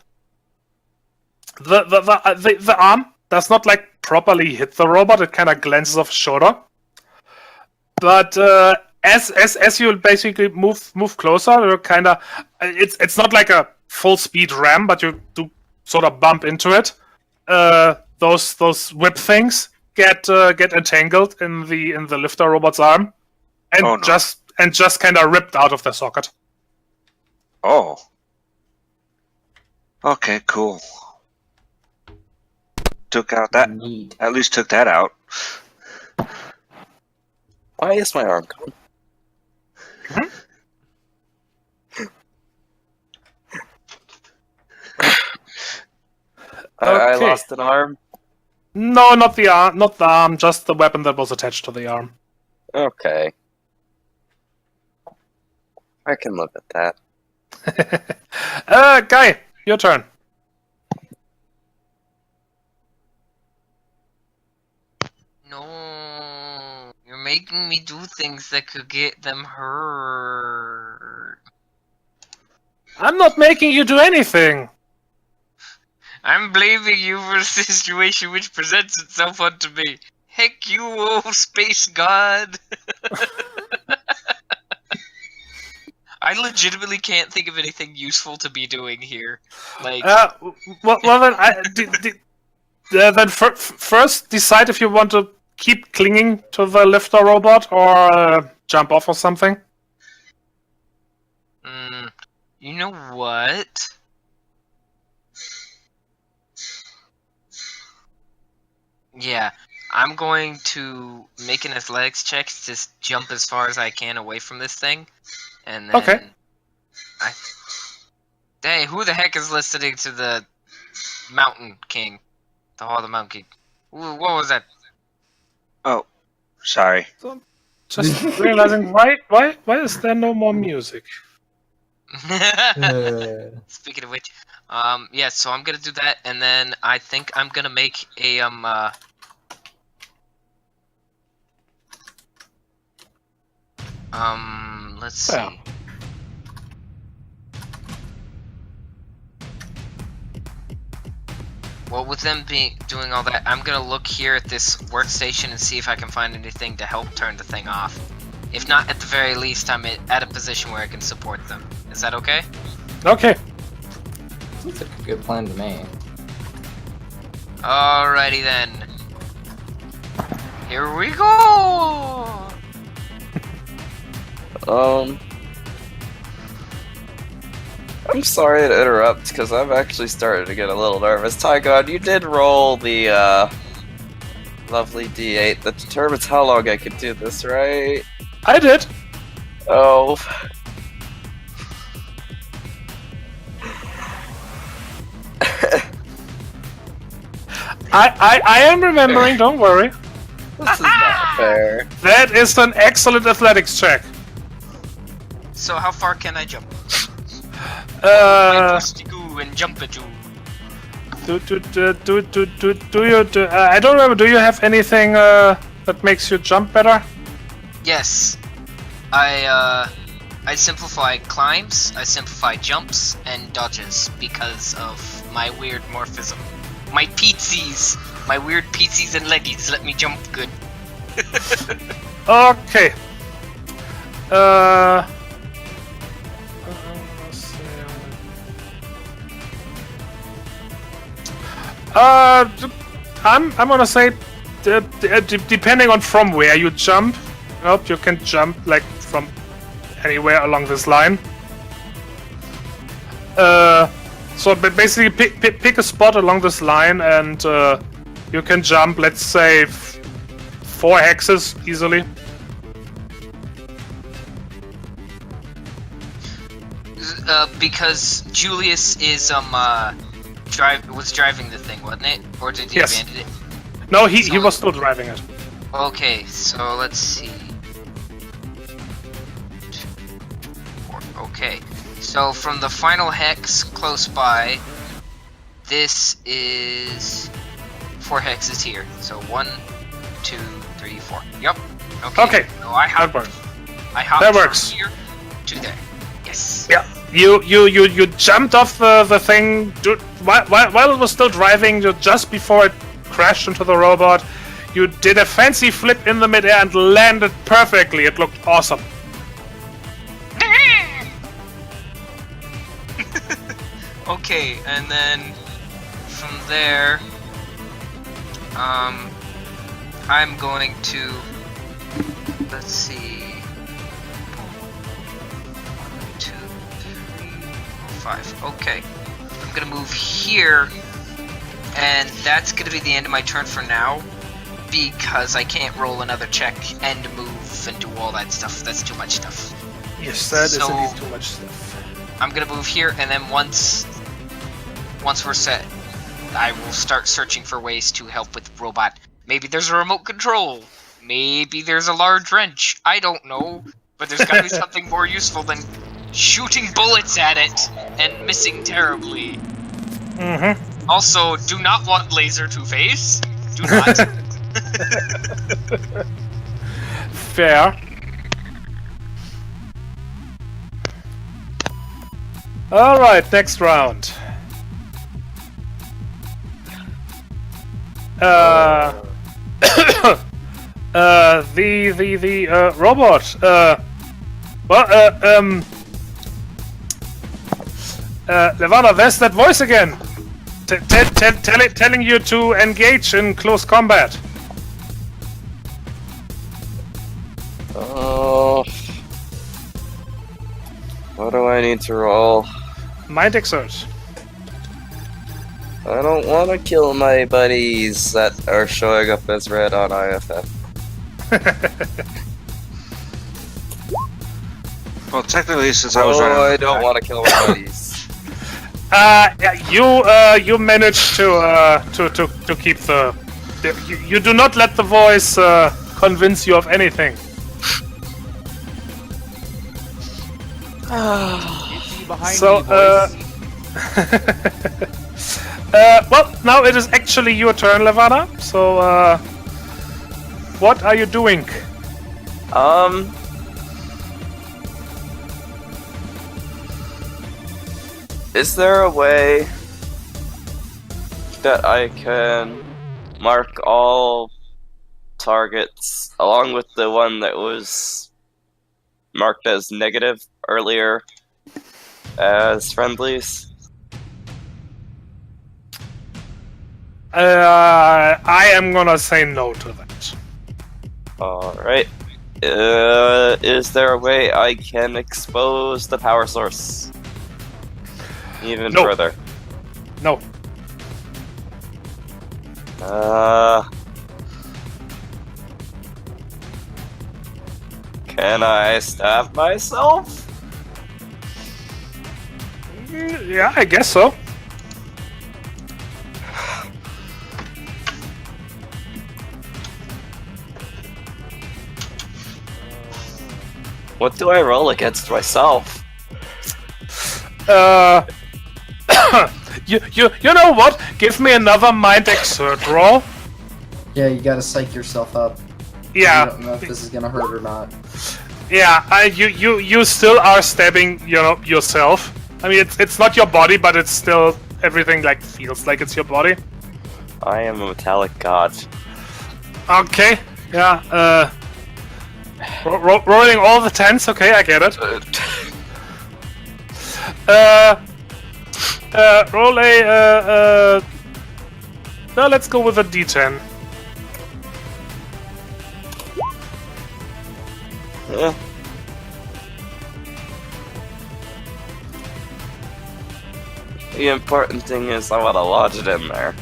arm does not like properly hit the robot. It kind of glances off shoulder. But as you basically move closer, you kind of it's not like a full speed ram, but you do sort of bump into it. Those whip things get entangled in the lifter robot's arm, and just kind of ripped out of the socket. Oh. Okay, cool. Took out that. Neat. At least took that out. Why is my arm gone? I Okay. lost an arm. No, not the arm, just the weapon that was attached to the arm. Okay. I can live at that. Guy, your turn. No, you're making me do things that could get them hurt. I'm not making you do anything. I'm blaming you for a situation which presents itself unto me. Heck you, oh space god! I legitimately can't think of anything useful to be doing here. Like, Well then, first decide if you want to keep clinging to the lifter robot or jump off or something. you know what? Yeah, I'm going to make an athletics check to jump as far as I can away from this thing, and then. Okay. Hey, who the heck is listening to the Mountain King? The Hall of the Mountain King. What was that? Oh, sorry. Just realizing why is there no more music? Speaking of which, yeah, so I'm gonna do that, and then I think I'm gonna make a let's see. Yeah. Well, with them doing all that, I'm gonna look here at this workstation and see if I can find anything to help turn the thing off. If not, at the very least, I'm at a position where I can support them. Is that okay? Okay. Seems like a good plan to me. Alrighty then. Here we go! I'm sorry to interrupt, because I've actually started to get a little nervous. Tygon, you did roll the, lovely D8 that determines how long I can do this, right? I did. Oh. I am remembering, don't worry. This is not fair. That is an excellent athletics check. So how far can I jump? Goo and jump at you. Do you I don't remember, do you have anything that makes you jump better? Yes. I simplify climbs, I simplify jumps and dodges because of my weird morphism. My pizzies, my weird pizzies and leggies let me jump good. Okay. I'm gonna say, depending on from where you jump, you can jump like from anywhere along this line. So basically pick a spot along this line and you can jump, let's say, 4 hexes easily. Because Julius is was driving the thing, wasn't it? Or did he abandon it? No, he was still driving it. Okay, so let's see. Okay, so from the final hex close by, this is 4 hexes here. So 1, 2, 3, 4. Yep. Okay. So I hopped That works. from here to there. Yes. Yeah. You jumped off the thing while it was still driving. Just before it crashed into the robot, you did a fancy flip in the midair and landed perfectly. It looked awesome. Okay, and then from there, I'm going to, let's see, 1, 2, 3, 4, 5. Okay, I'm gonna move here, and that's gonna be the end of my turn for now, because I can't roll another check and move and do all that stuff. That's too much stuff. Yes, that is indeed too much stuff. I'm gonna move here, and then once we're set, I will start searching for ways to help with robot. Maybe there's a remote control. Maybe there's a large wrench. I don't know, but there's gotta be something more useful than shooting bullets at it and missing terribly. Mm-hmm. Also, do not want laser Two-Face. Do not. Fair. Alright, next round. The robot. Levana, there's that voice again. Telling you to engage in close combat. Oh. What do I need to roll? Mind exert. I don't want to kill my buddies that are showing up as red on IFF. Well, technically, since I was running, I don't want to kill my buddies. You managed to keep the. You do not let the voice convince you of anything. Behind So, me, voice. well, now it is actually your turn, Levana. So, what are you doing? Is there a way that I can mark all targets along with the one that was marked as negative earlier as friendlies? I am gonna say no to that. Alright. Is there a way I can expose the power source even No. further? No. Can I stab myself? Yeah, I guess so. What do I roll against myself? You know what? Give me another mind exert roll. Yeah, you gotta psych yourself up. Yeah. You don't know if this is gonna hurt or not. Yeah, you still are stabbing, yourself. I mean, it's not your body, but it's still everything like feels like it's your body. I am a metallic god. Okay, yeah, rolling all the 10s, okay, I get it. Roll a, well, let's go with a D10. Yeah. The important thing is I want to lodge it in there.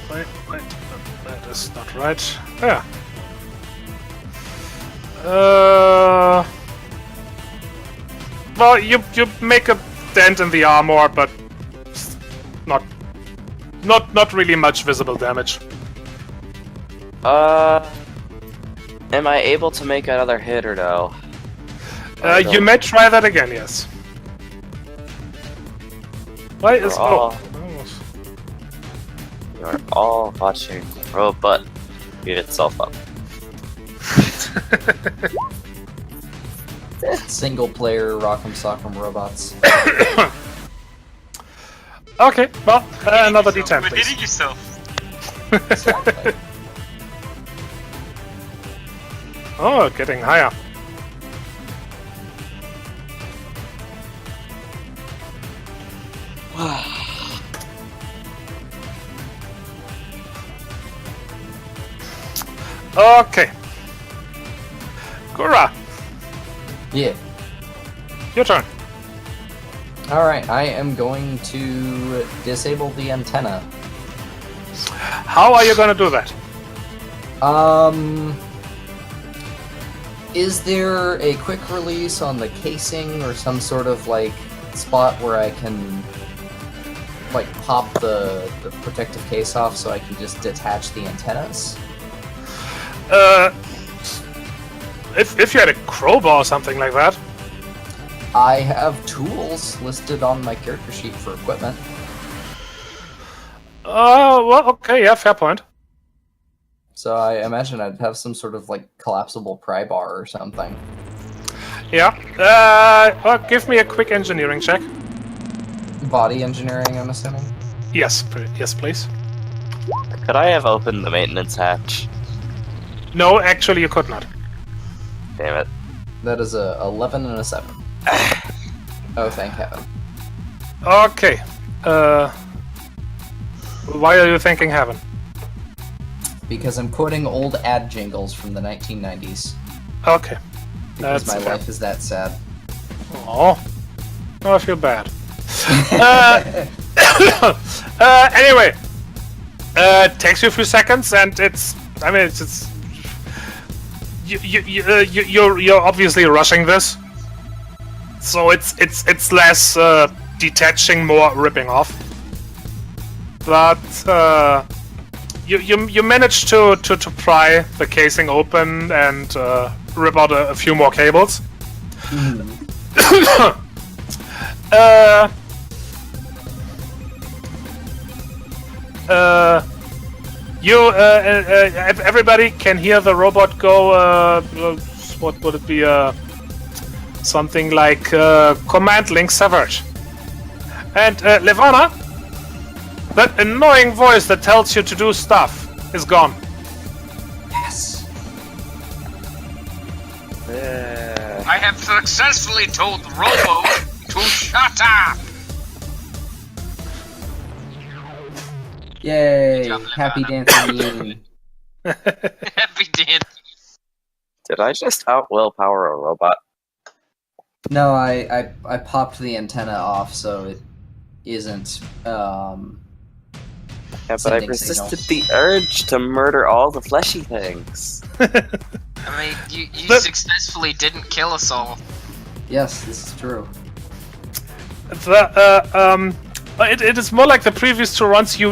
Wait, that is not right. Yeah. Well, you make a dent in the armor, but not really much visible damage. Am I able to make another hit or no? You may try that again, yes. Why is You're all watching the robot beat itself up. Single player Rock'em Sock'em robots. Okay, well, another D10, You're please. hitting yourself. Oh, getting higher. Okay. Gura, Yeah. your turn. Alright, I am going to disable the antenna. How are you gonna do that? Is there a quick release on the casing or some sort of like spot where I can like pop the protective case off so I can just detach the antennas? If you had a crowbar or something like that. I have tools listed on my character sheet for equipment. Well, okay, yeah, fair point. So I imagine I'd have some sort of like collapsible pry bar or something. Yeah. Well, give me a quick engineering check. Body engineering, I'm assuming? Yes, yes, please. Could I have opened the maintenance hatch? No, actually, you could not. Damn it. That is a 11 and a 7. Oh, thank heaven. Okay. Why are you thanking heaven? Because I'm quoting old ad jingles from the 1990s. Okay. Because That's my fair. life is that sad. Oh, I feel bad. Anyway, takes you a few seconds, and it's. I mean, it's. You're obviously rushing this, so it's less detaching, more ripping off. But you manage to pry the casing open and rip out a few more cables. Everybody can hear the robot go. What would it be? Something like command link severed. And Levana, that annoying voice that tells you to do stuff is gone. Yes! I have successfully told the robo to shut up! Yay! Good job, Happy Levana. dancing. Happy Dan. Did I just out willpower a robot? No, I popped the antenna off so it isn't, Yeah, but I sending resisted signals. the urge to murder all the fleshy things. I mean, you But- successfully didn't kill us all. Yes, this is true. It is more like the previous two runs. You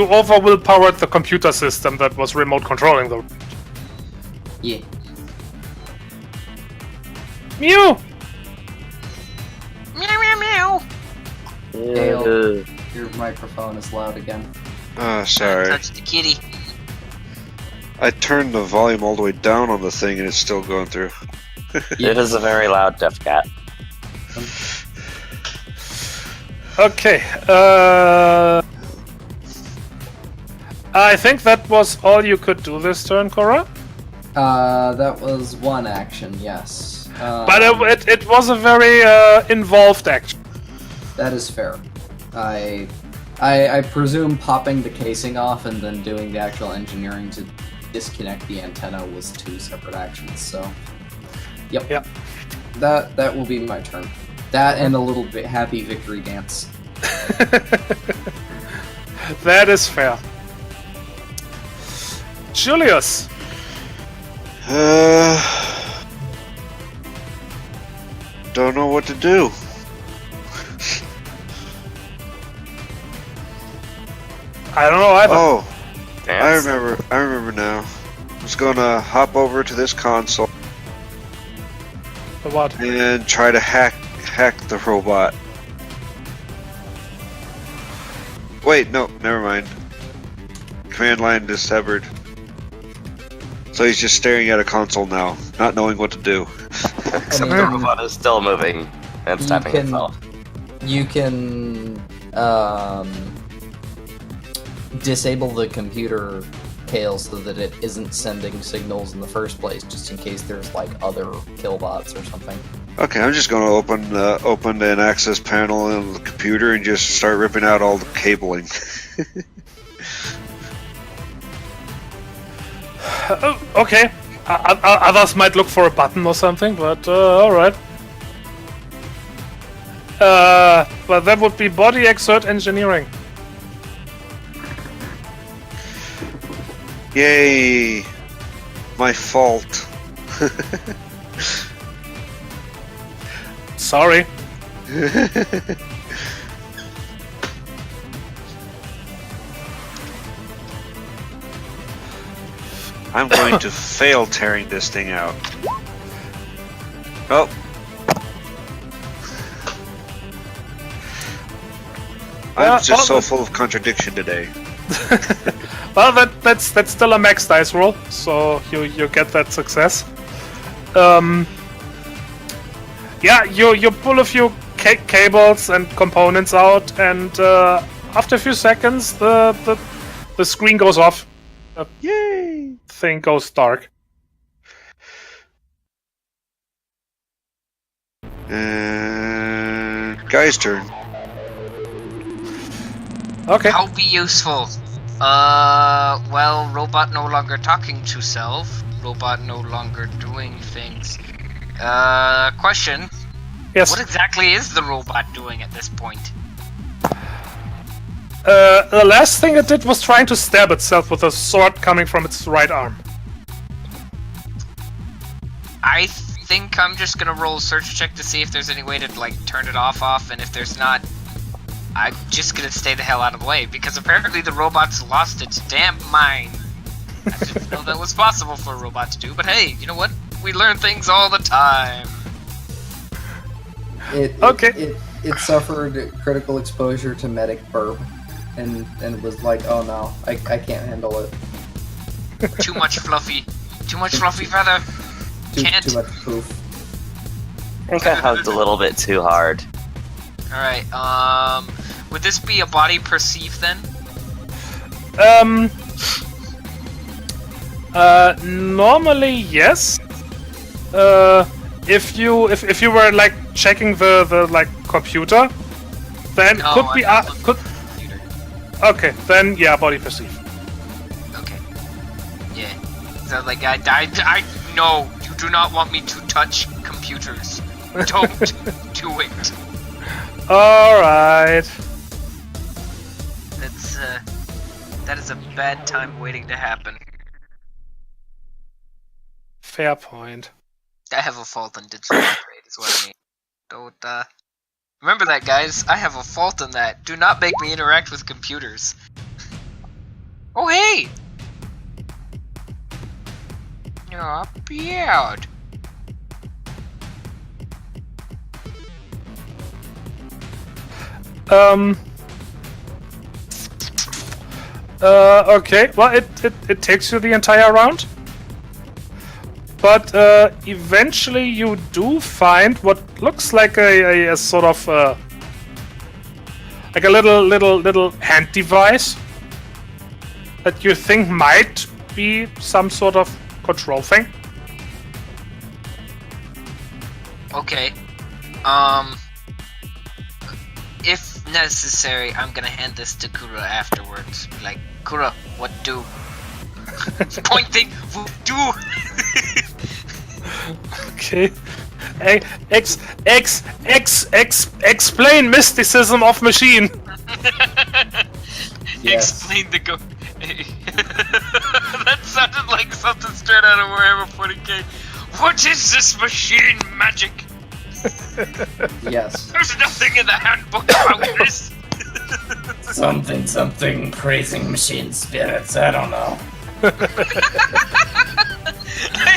over willpowered the computer system that was remote controlling the. Yeah. Mew. Meow meow meow. Dale. Your microphone is loud again. Sorry. Touch the kitty. I turned the volume all the way down on the thing and it's still going through. It is a very loud deaf cat. Okay. I think that was all you could do this turn, Cora. That was one action, yes. But it was a very involved action. That is fair. I presume popping the casing off and then doing the actual engineering to disconnect the antenna was 2 separate actions, so... Yep. That will be my turn. That and a little bit happy victory dance. That is fair. Julius. Don't know what to do. I don't know either. Oh, Dance. I remember now. I'm just gonna hop over to this console The what? and try to hack the robot. Wait, no, never mind. Command line dissevered. So he's just staring at a console now, not knowing what to do. Except the robot is still moving and snapping itself. You can disable the computer, Kale, so that it isn't sending signals in the first place, just in case there's like other killbots or something. Okay, I'm just gonna open an access panel on the computer and just start ripping out all the cabling. Okay. Others might look for a button or something, but alright. But that would be body exert engineering. Yay! My fault. Sorry. I'm going to fail tearing this thing out. Oh. I'm just so full of contradiction today. Well, that's still a max dice roll, so you get that success. Yeah, you pull a few cables and components out, and after a few seconds, the screen goes off. Yay! Thing goes dark. And guy's turn. Okay. I'll be useful. Well, robot no longer talking to self. Robot no longer doing things. Question. Yes. What exactly is the robot doing at this point? The last thing it did was trying to stab itself with a sword coming from its right arm. I think I'm just gonna roll a search check to see if there's any way to, like, turn it off, and if there's not, I'm just gonna stay the hell out of the way, because apparently the robot's lost its damn mind. I didn't know that was possible for a robot to do, but hey, you know what? We learn things all the time. It suffered critical exposure to medic burp, and was like, oh no, I can't handle it. Too much fluffy feather. Too much poof. I think I hugged a little bit too hard. Alright, would this be a body perceive then? Normally yes. If you were like checking the like computer, then No, could be I'm not looking could. at the computer. Okay, then yeah, body perceive. Okay. Yeah. So like I no, you do not want me to touch computers. Don't do it. All right. That is a bad time waiting to happen. Fair point. I have a fault in digital upgrade, is what I mean. Don't remember that, guys. I have a fault in that. Do not make me interact with computers. Oh hey! Not bad. Okay. Well, it takes you the entire round. but eventually you do find what looks like a sort of like a little hand device that you think might be some sort of control thing. Okay. If necessary, I'm gonna hand this to Kura afterwards. Be like, Kura, what do? Pointing, what do? Okay. Explain mysticism of machine. Yes. Explain the go. That sounded like something straight out of Warhammer 40k. What is this machine magic? Yes. There's nothing in the handbook about this. Something praising machine spirits, I don't know. I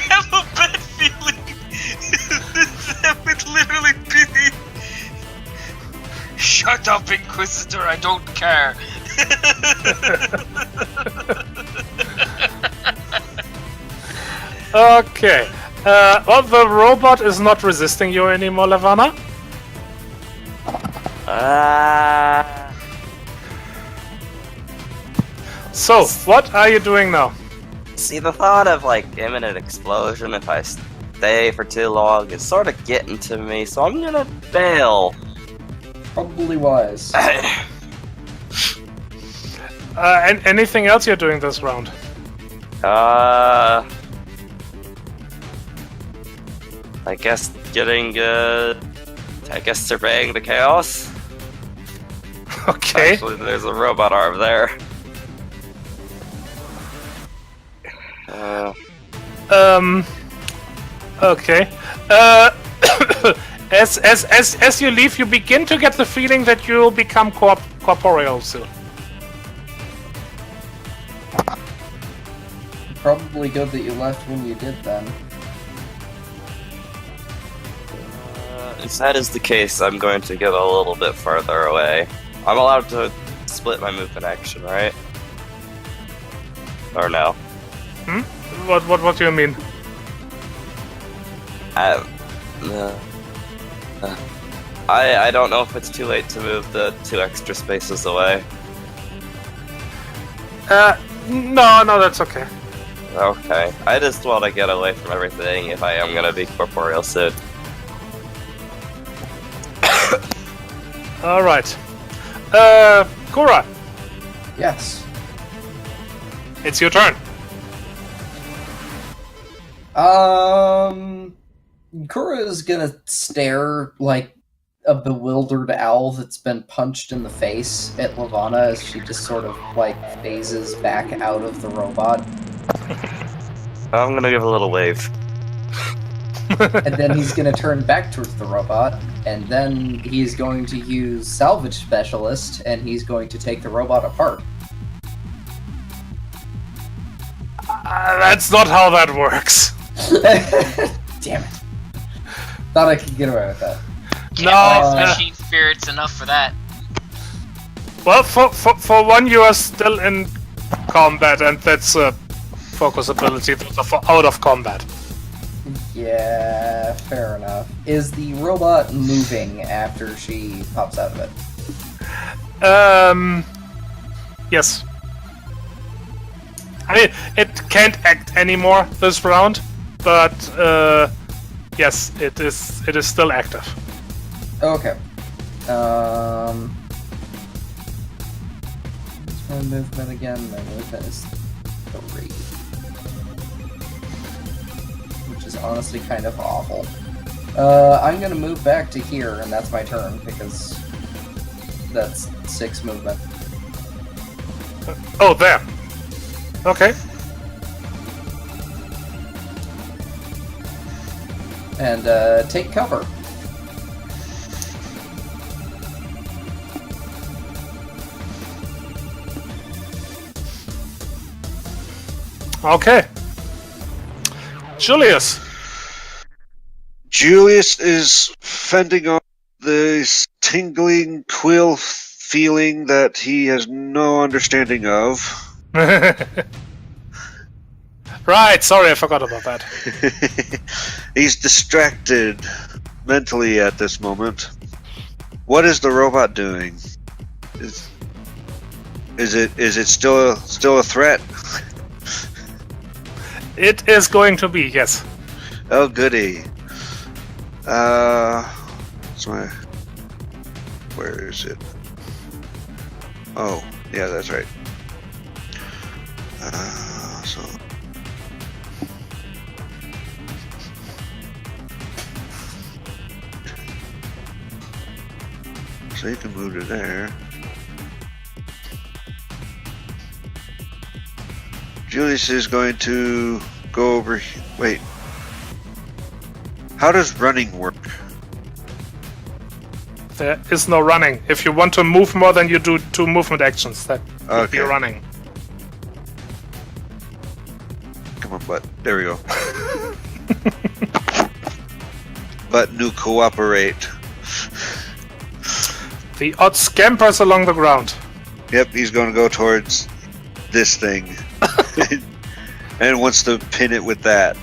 have a bad feeling that would literally be. Shut up, Inquisitor, I don't care. Okay. Well, the robot is not resisting you anymore, Levana. So, what are you doing now? See, the thought of like imminent explosion if I stay for too long is sort of getting to me, so I'm gonna bail. Probably wise. And anything else you're doing this round? I guess getting, I guess surveying the chaos. Okay. Actually, there's a robot arm there. Okay. As you leave, you begin to get the feeling that you'll become corporeal soon. Probably good that you left when you did then. If that is the case, I'm going to get a little bit further away. I'm allowed to split my movement action, right? Or no? What do you mean? I don't know if it's too late to move the 2 extra spaces away. No, that's okay. Okay, I just want to get away from everything if I am gonna be corporeal soon. Alright. Kura, Yes. it's your turn. Kura is gonna stare like a bewildered owl that's been punched in the face at Levana as she just sort of like phases back out of the robot. I'm gonna give a little wave. And then he's gonna turn back towards the robot, and then he's going to use Salvage Specialist, and he's going to take the robot apart. That's not how that works. Damn it. Thought I could get away with that. Can't raise machine spirits enough for that. Well, for one, you are still in combat, and that's a focus ability. Those are for out of combat. Yeah, fair enough. Is the robot moving after she pops out of it? Yes. I mean, it can't act anymore this round, but yes, it is still active. Okay. My movement again. My movement is 3. Which is honestly kind of awful. I'm gonna move back to here, and that's my turn, because that's 6 movement. Oh, there. Okay. And take cover. Okay. Julius. Julius is fending off this tingling quill feeling that he has no understanding of. Right, sorry, I forgot about that. He's distracted mentally at this moment. What is the robot doing? Is it still a threat? It is going to be, yes. Oh goody. Where is it? Oh, yeah, that's right. So you can move to there. Julius is going to go over. Wait. How does running work? There is no running. If you want to move more, then you do 2 movement actions. That would be Okay. running. Come on, butt. There we go. But new cooperate. The odd scampers along the ground. Yep, he's going to go towards this thing. And wants to pin it with that.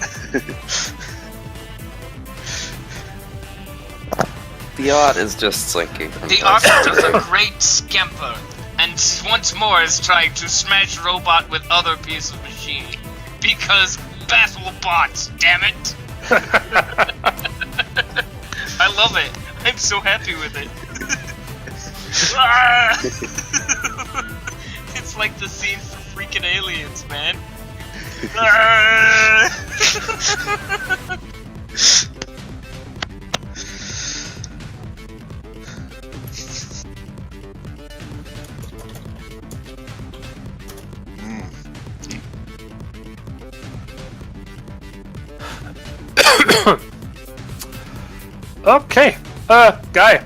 The odd is just slinking. The Ox does a great scamper, and once more is trying to smash robot with other piece of machine. Because battle bots, damn it! I love it. I'm so happy with it. It's like the scene from freaking Aliens, man. Okay, Guy.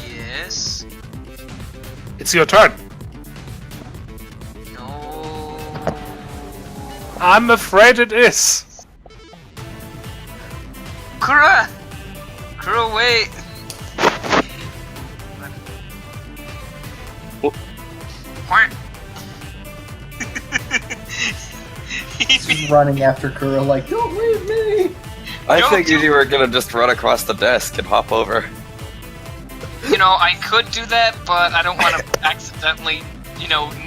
Yes. It's your turn. No. I'm afraid it is. Kura! Kura, wait! Quack. He's running after Kura like, don't leave me! I Don't figured do- you were gonna just run across the desk and hop over. You know, I could do that, but I don't want to accidentally,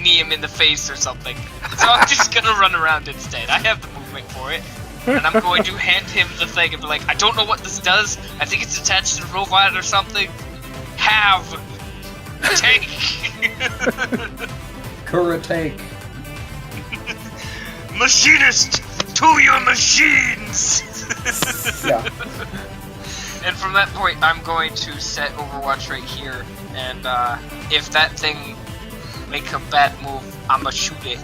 knee him in the face or something. So I'm just gonna run around instead. I have the movement for it. And I'm going to hand him the thing and be like, I don't know what this does. I think it's attached to the robot or something. Have. Take. Kura, take. Machinist, to your machines! Yeah. And from that point, I'm going to set Overwatch right here, and if that thing make a bad move, I'ma shoot it,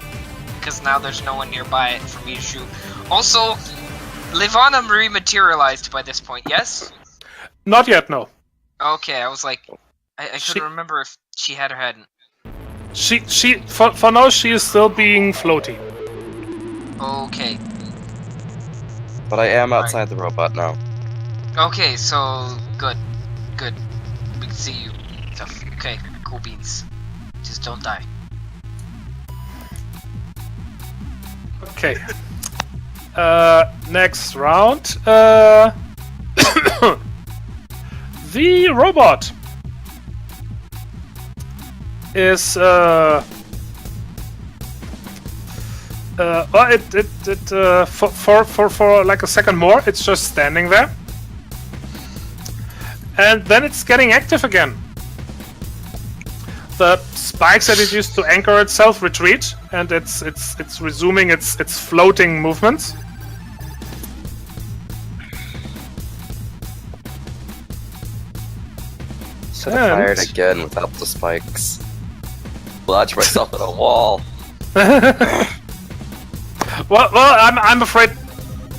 because now there's no one nearby it for me to shoot. Also, Livana rematerialized by this point, yes? Not yet, no. Okay, I was like, I She- couldn't remember if she had or hadn't. She for now she is still being floaty. Okay. But I am outside the robot now. Okay, so good. Good. We can see you. Stuff. Okay, cool beans. Just don't die. Okay. Next round. The robot is well, for like a second more, it's just standing there, and then it's getting active again. The spikes that it used to anchor itself retreat, and it's resuming its floating movements. Should have And- fired again without the spikes. Lodge myself in a wall. Well, I'm afraid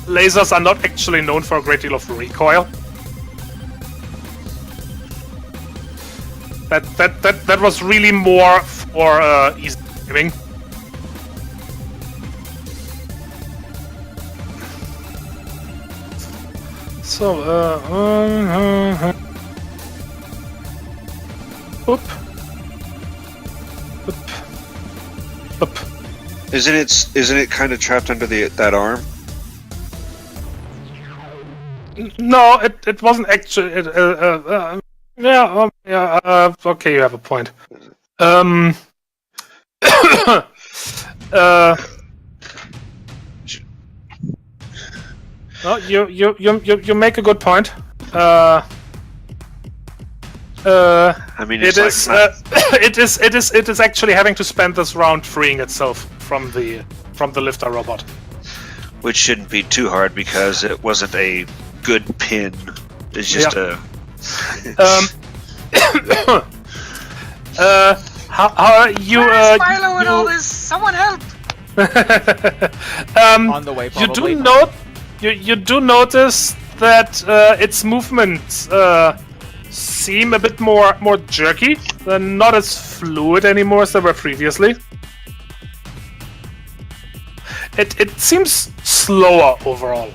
lasers are not actually known for a great deal of recoil. That was really more for easy aiming. So, Oop. Oop. Oop. Isn't it kind of trapped under that arm? No, it wasn't actually. Okay, you have a point. No, you make a good point. I mean, it is it is actually having to spend this round freeing itself from the lifter robot, which shouldn't be too hard because it wasn't a good pin. It's just how are you? Where's Milo and all this? Someone help! On the way, probably. You do notice that its movements seem a bit more jerky. They're not as fluid anymore as they were previously. It seems slower overall.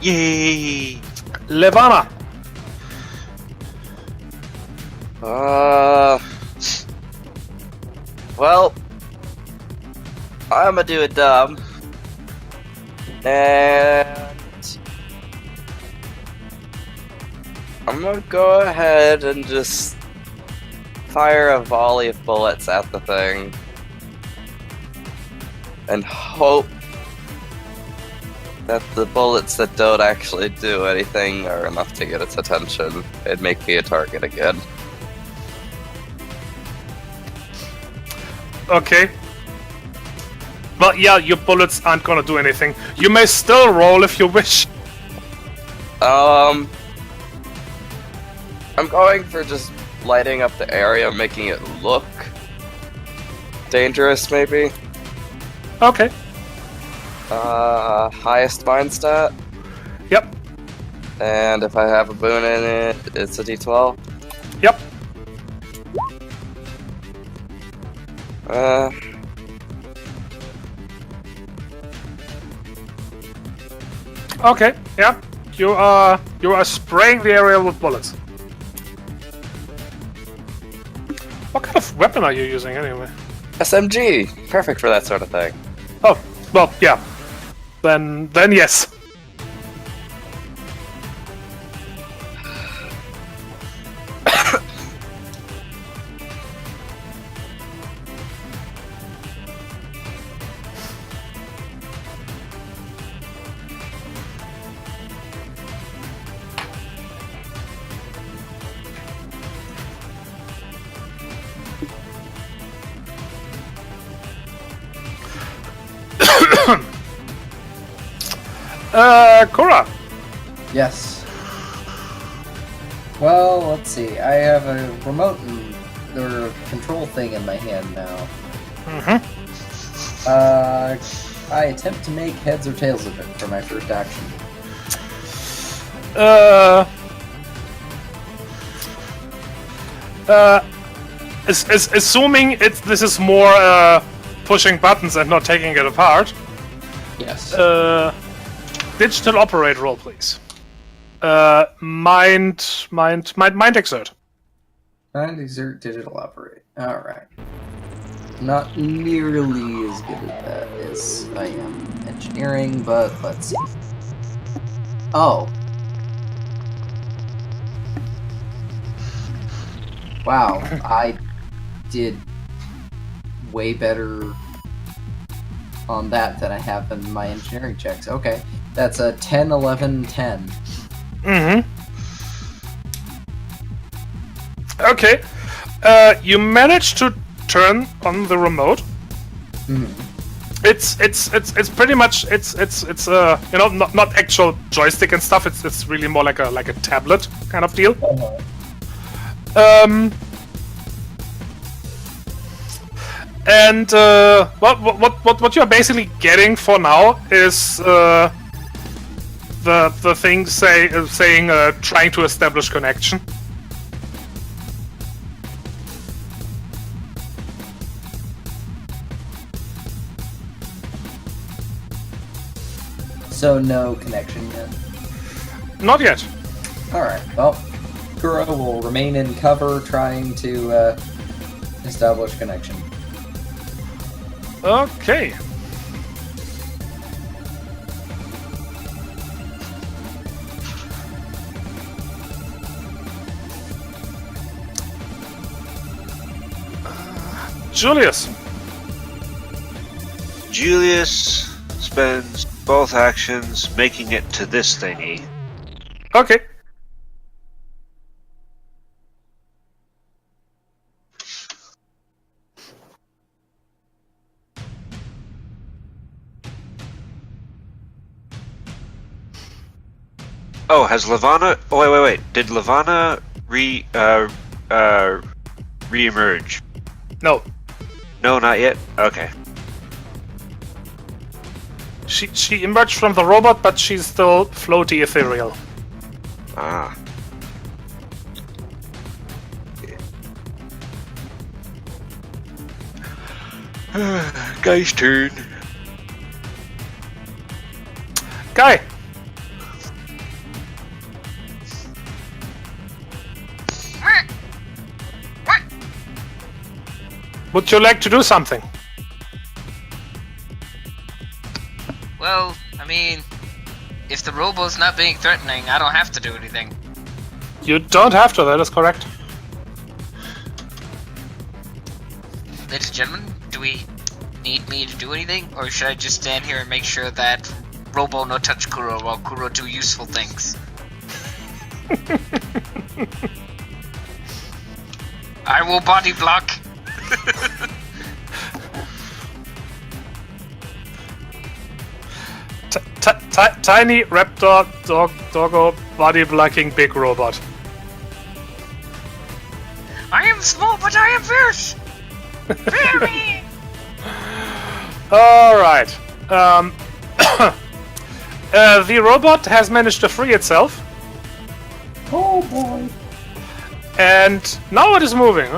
Yay! Levana. Well, I'ma do it dumb. And I'm gonna go ahead and just fire a volley of bullets at the thing. And hope that the bullets that don't actually do anything are enough to get its attention and make me a target again. Okay. Well, yeah, your bullets aren't gonna do anything. You may still roll if you wish. I'm going for just lighting up the area, making it look dangerous, maybe. Okay. Highest mind stat. Yep. And if I have a boon in it, it's a d12. Yep. Okay, yeah. You are spraying the area with bullets. What kind of weapon are you using anyway? SMG! Perfect for that sort of thing. Oh, well, yeah. Then yes. Cora. Yes. Well, let's see. I have a remote and the control thing in my hand now. I attempt to make heads or tails of it for my first action. Assuming this is more pushing buttons and not taking it apart. Yes. Digital operate roll, please. Mind exert. Mind exert, digital operate. Alright. Not nearly as good at that as I am engineering, but let's see. Oh. Wow, I did way better on that than I have in my engineering checks. Okay, that's a 10, 11, 10. Okay. You managed to turn on the remote. It's pretty much it's you know, not actual joystick and stuff. It's really more like a tablet kind of deal. And what you're basically getting for now is the thing saying trying to establish connection. So no connection yet. Not yet. Alright, well, Kuro will remain in cover trying to Establish connection. Okay. Julius. Julius spends both actions making it to this thingy. Okay. Oh, has Levana... Oh, wait. Did Levana re-emerge? No. No, not yet? Okay. She emerged from the robot, but she's still floaty ethereal. Ah. Guy's turn. Guy. Would you like to do something? Well, I mean, if the robo's not being threatening, I don't have to do anything. You don't have to, that is correct. Ladies and gentlemen, do we need me to do anything? Or should I just stand here and make sure that Robo no touch Kuro while Kuro do useful things? I will body block. Tiny raptor doggo body blocking big robot. I am small, but I am fierce. Fear me. All right. The robot has managed to free itself. Oh boy. And now it is moving.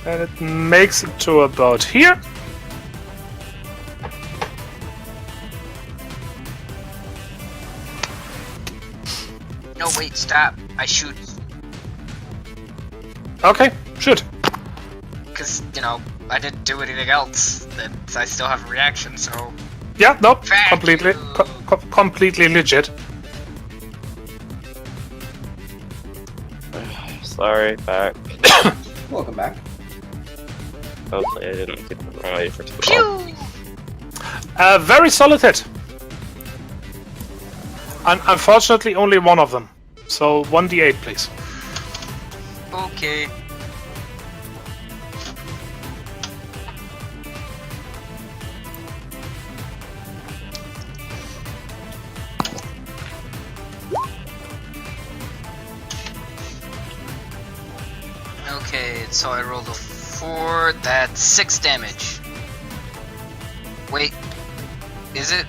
And it makes it to about here. No, wait, stop. I shoot. Okay, shoot. Because, you know, I didn't do anything else. And I still have a reaction, so... Yeah, nope, Thank completely, you. completely legit. Sorry, back. Welcome back. Hopefully I didn't get the wrong way for too long. Pew! Very solid hit. Unfortunately, only one of them. So 1d8, please. Okay. Okay, so I rolled a 4, that's 6 damage. Wait, is it?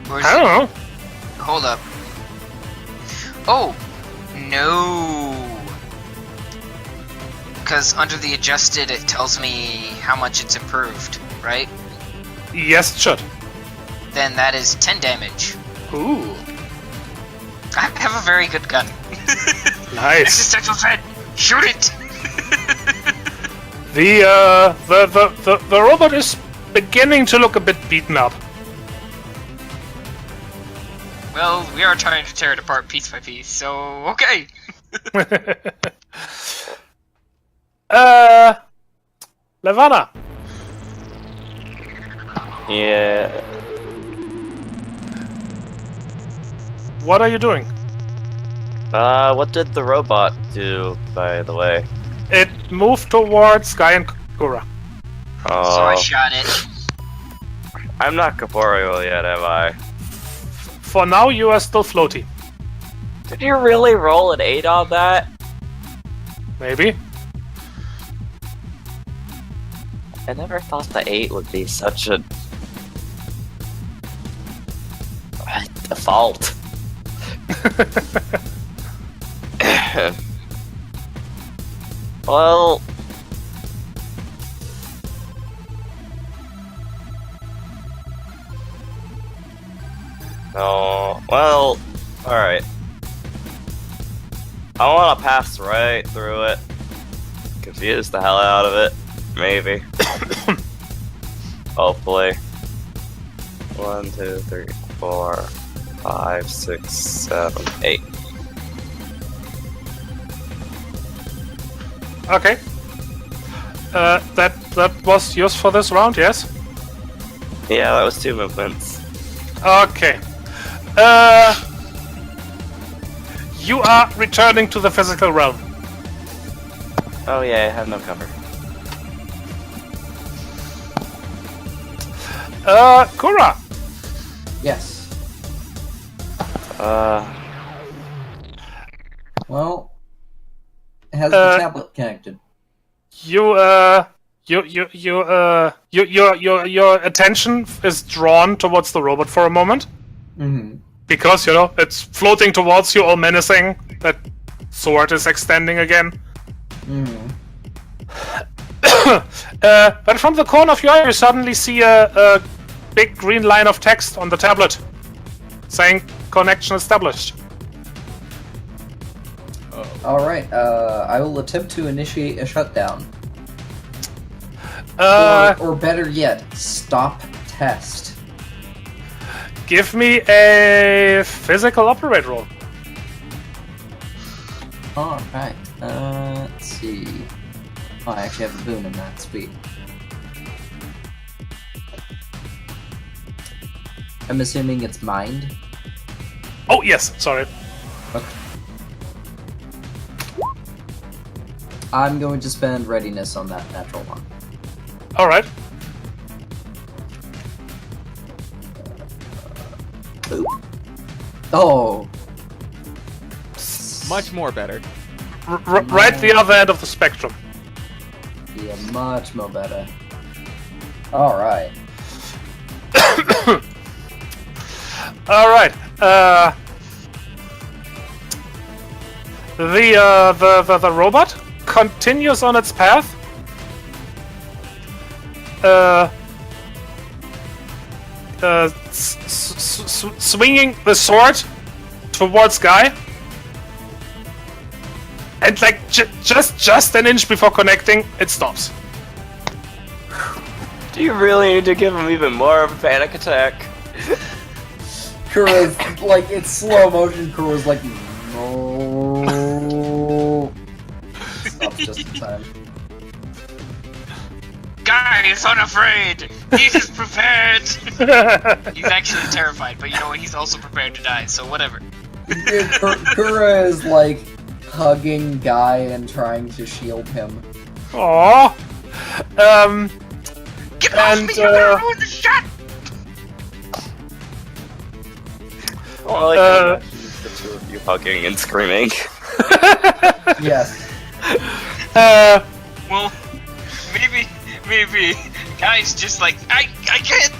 Or is I don't know. Hold up. Oh! No! Because under the adjusted, it tells me how much it's improved, right? Yes, it should. Then that is 10 damage. Ooh, I have a very good gun. nice. Existential threat! Shoot it! The robot is beginning to look a bit beaten up. Well, we are trying to tear it apart piece by piece, so okay. Levana. Yeah. What are you doing? What did the robot do, by the way? It moved towards Guy and Kura. Oh, So I shot it. I'm not corporeal yet, am I? For now, you are still floaty. Did you really roll an 8 on that? Maybe. I never thought the 8 would be such a default. Well, no. Well, all right. I want to pass right through it. Confuse the hell out of it. Maybe. Hopefully. 1, 2, 3, 4, 5, 6, 7, 8. Okay. That was yours for this round, yes? Yeah, that was 2 movements. Okay. You are returning to the physical realm. Oh yeah, I have no cover. Kura. Yes. Well, has the tablet connected? Your attention is drawn towards the robot for a moment. Mm-hmm. Because, it's floating towards you, all menacing. That sword is extending again. Mm-hmm. But from the corner of your eye, you suddenly see a big green line of text on the tablet saying connection established. Alright, I will attempt to initiate a shutdown. Or better yet, stop test. Give me a physical operate roll. Alright, let's see. Oh, I actually have a boon in that, sweet. I'm assuming it's mind. Oh, yes, sorry. Okay. I'm going to spend readiness on that natural one. Alright. Oh! Much more better. Right the other end of the spectrum. Yeah, much more better. Alright. Alright. The robot continues on its path. Swinging the sword towards Guy. And like just an inch before connecting, it stops. Do you really need to give him even more of a panic attack? Kura's, like, it's slow motion, Kura's like, no. Stops just in time. Guy is unafraid! He is prepared! He's actually terrified, but you know what? He's also prepared to die, so whatever. Dude, Kura is like hugging Guy and trying to shield him. Aww. Get off me! You're gonna ruin the shot! Well, like, the two of you hugging and screaming. Yes. Well, maybe, Guy's just like, I can't,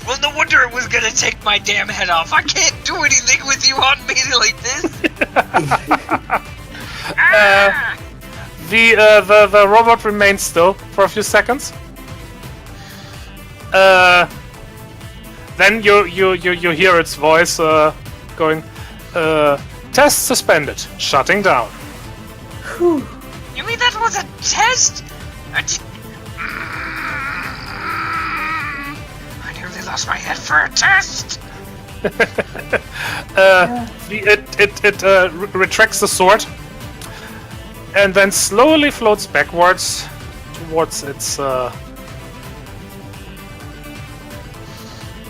well, no wonder it was gonna take my damn head off. I can't do anything with you on me like this. The robot remains still for a few seconds. Then you hear its voice going, test suspended, shutting down. Whew. You mean that was a test? I nearly lost my head for a test. It retracts the sword and then slowly floats backwards towards its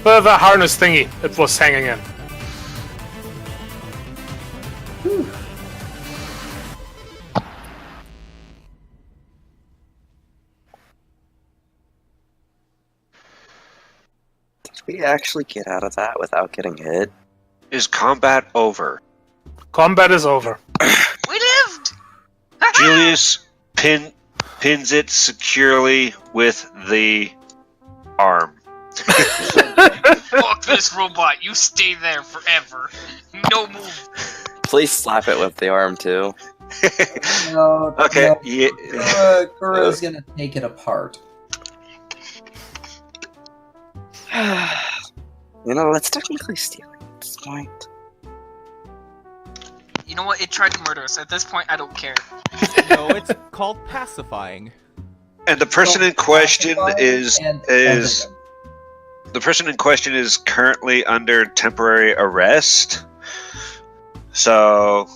the harness thingy it was hanging in. Did we actually get out of that without getting hit? Is combat over? Combat is over. We lived! Julius pins it securely with the arm. Fuck this robot, you stay there forever. No move. Please slap it with the arm too. No, Okay, no. yeah. Kura's gonna take it apart. You know, that's technically stealing at this point. know what? It tried to murder us. At this point, I don't care. No, it's called pacifying. And the person in question is the person in question is currently under temporary arrest. So,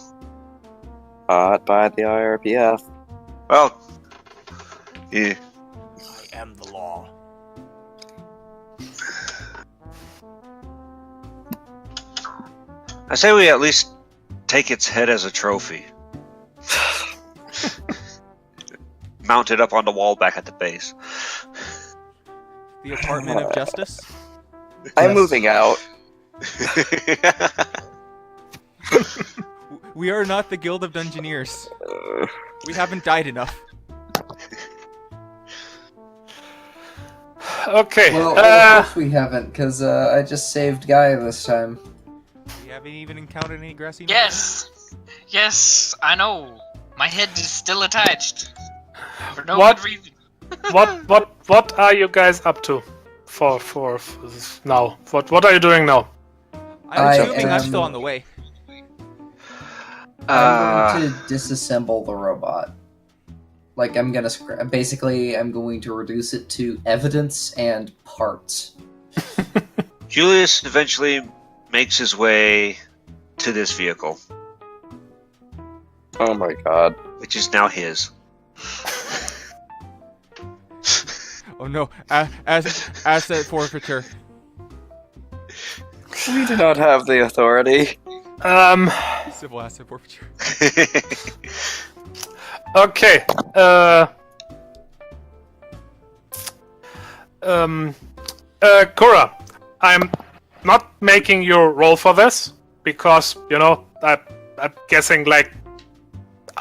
Caught by the IRPF. well, yeah. I am the law. I say we at least take its head as a trophy. Mount it up on the wall back at the base. The Apartment of Justice? I'm moving out. We are not the Guild of Dungeoneers. We haven't died enough. Okay. Well, of course we haven't, because I just saved Guy this time. We haven't even encountered any grassy Yes! Yes, I know. My head is still attached. For no What? good reason. What are you guys up to for now? What are you doing now? I'm assuming I'm still on the way. I'm going to disassemble the robot. Like, I'm gonna basically, I'm going to reduce it to evidence and parts. Julius eventually makes his way to this vehicle, Oh my god. which is now his. Oh no, asset forfeiture. We do not have the authority. Civil asset forfeiture. Okay. Kura, I'm not making you roll for this because I'm guessing like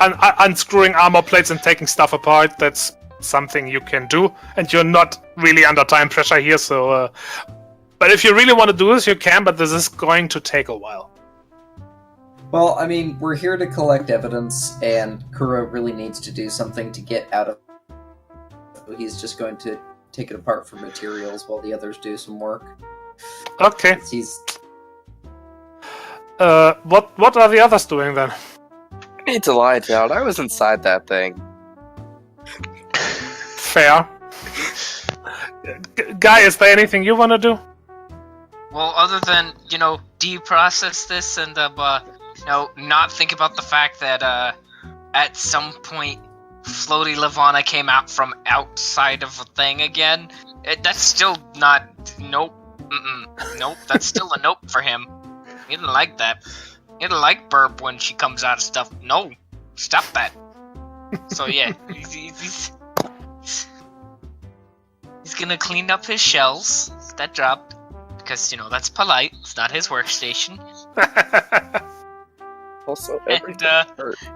unscrewing armor plates and taking stuff apart. That's something you can do, and you're not really under time pressure here. So, but if you really want to do this, you can. But this is going to take a while. Well, I mean, we're here to collect evidence, and Kuro really needs to do something to get out of it. He's just going to take it apart for materials while the others do some work. Okay. He's... What are the others doing then? I need to lie down. I was inside that thing. Fair. Guy, is there anything you want to do? Well, other than, deprocess this and, not think about the fact that, at some point, Floaty Lavana came out from outside of a thing again. That's still not... Nope. Nope, that's still a nope for him. He didn't like that. He didn't like Burp when she comes out of stuff. No! Stop that. So, yeah, he's gonna clean up his shells that dropped. Because, that's polite. It's not his workstation. Also, And, everything hurts.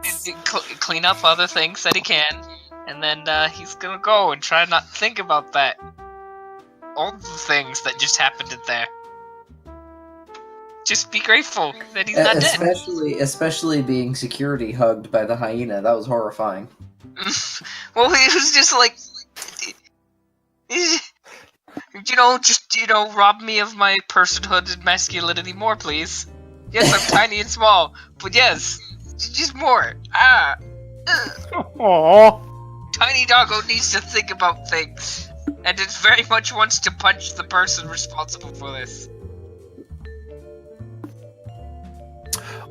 clean up other things that he can. And then, he's gonna go and try not to think about that. All the things that just happened in there. Just be grateful that he's not dead. Especially being security hugged by the hyena. That was horrifying. Well, he was just like... rob me of my personhood and masculinity more, please. Yes, I'm tiny and small, but yes, just more. Aww. Tiny Doggo needs to think about things, and it very much wants to punch the person responsible for this.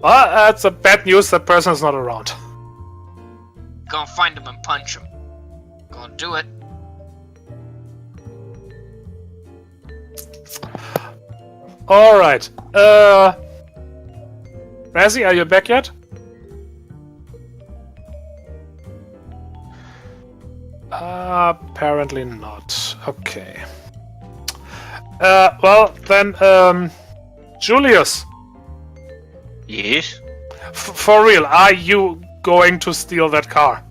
Well, that's a bad news. That person is not around. Gonna find him and punch him. Gonna do it. All right. Razzie, are you back yet? Apparently not. Okay. Well then, Julius. Yes? For real, are you going to steal that car?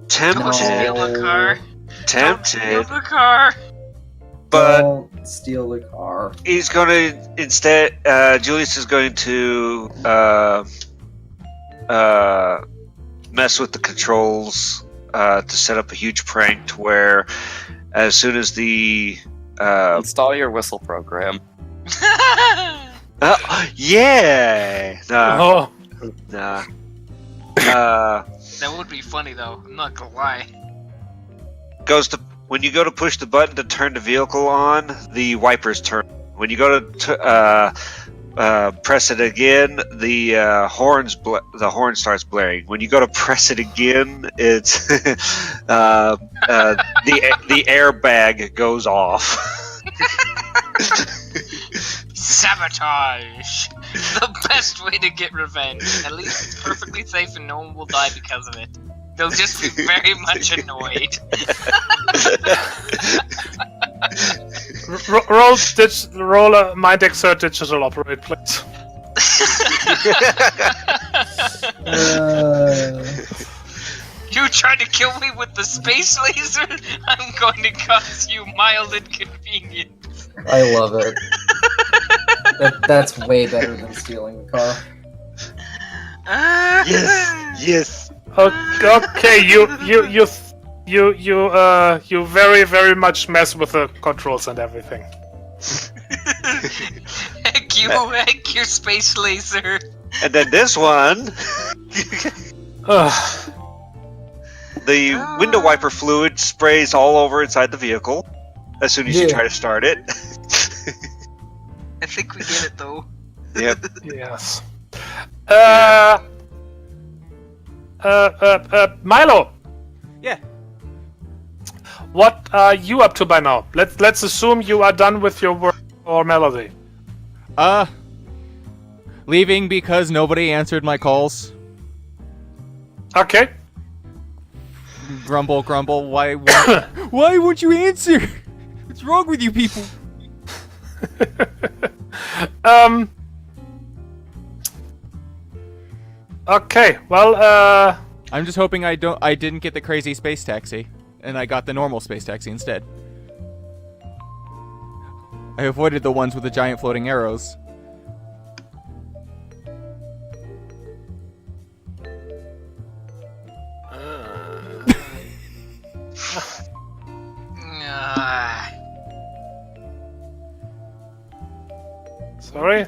Don't steal the car. Don't steal Tempted. the car. But Don't steal the car. he's going to instead. Julius is going to mess with the controls to set up a huge prank to where, as soon as the Install your whistle program. Yeah! Nah. Oh, Nah. That would be funny though. I'm not gonna lie. When you go to push the button to turn the vehicle on, the wipers turn. When you go to press it again, the horn starts blaring. When you go to press it again, it's the airbag goes off. Sabotage! The best way to get revenge. At least it's perfectly safe and no one will die because of it. They'll just be very much annoyed. roll a mind exert digital operate, please. You tried to kill me with the space laser? I'm going to cause you mild inconvenience. I love it. That's way better than stealing the car. Yes. Okay, you very, very much mess with the controls and everything. Heck your space laser. And then this one, the window wiper fluid sprays all over inside the vehicle as soon as you try to start it. I think we get it though. Yep. Yes. Milo. Yeah. What are you up to by now? Let's assume you are done with your work or Melody. Leaving because nobody answered my calls. Okay. Grumble, grumble. Why won't you answer? What's wrong with you people? Okay. Well, I'm just hoping I didn't get the crazy space taxi, and I got the normal space taxi instead. I avoided the ones with the giant floating arrows.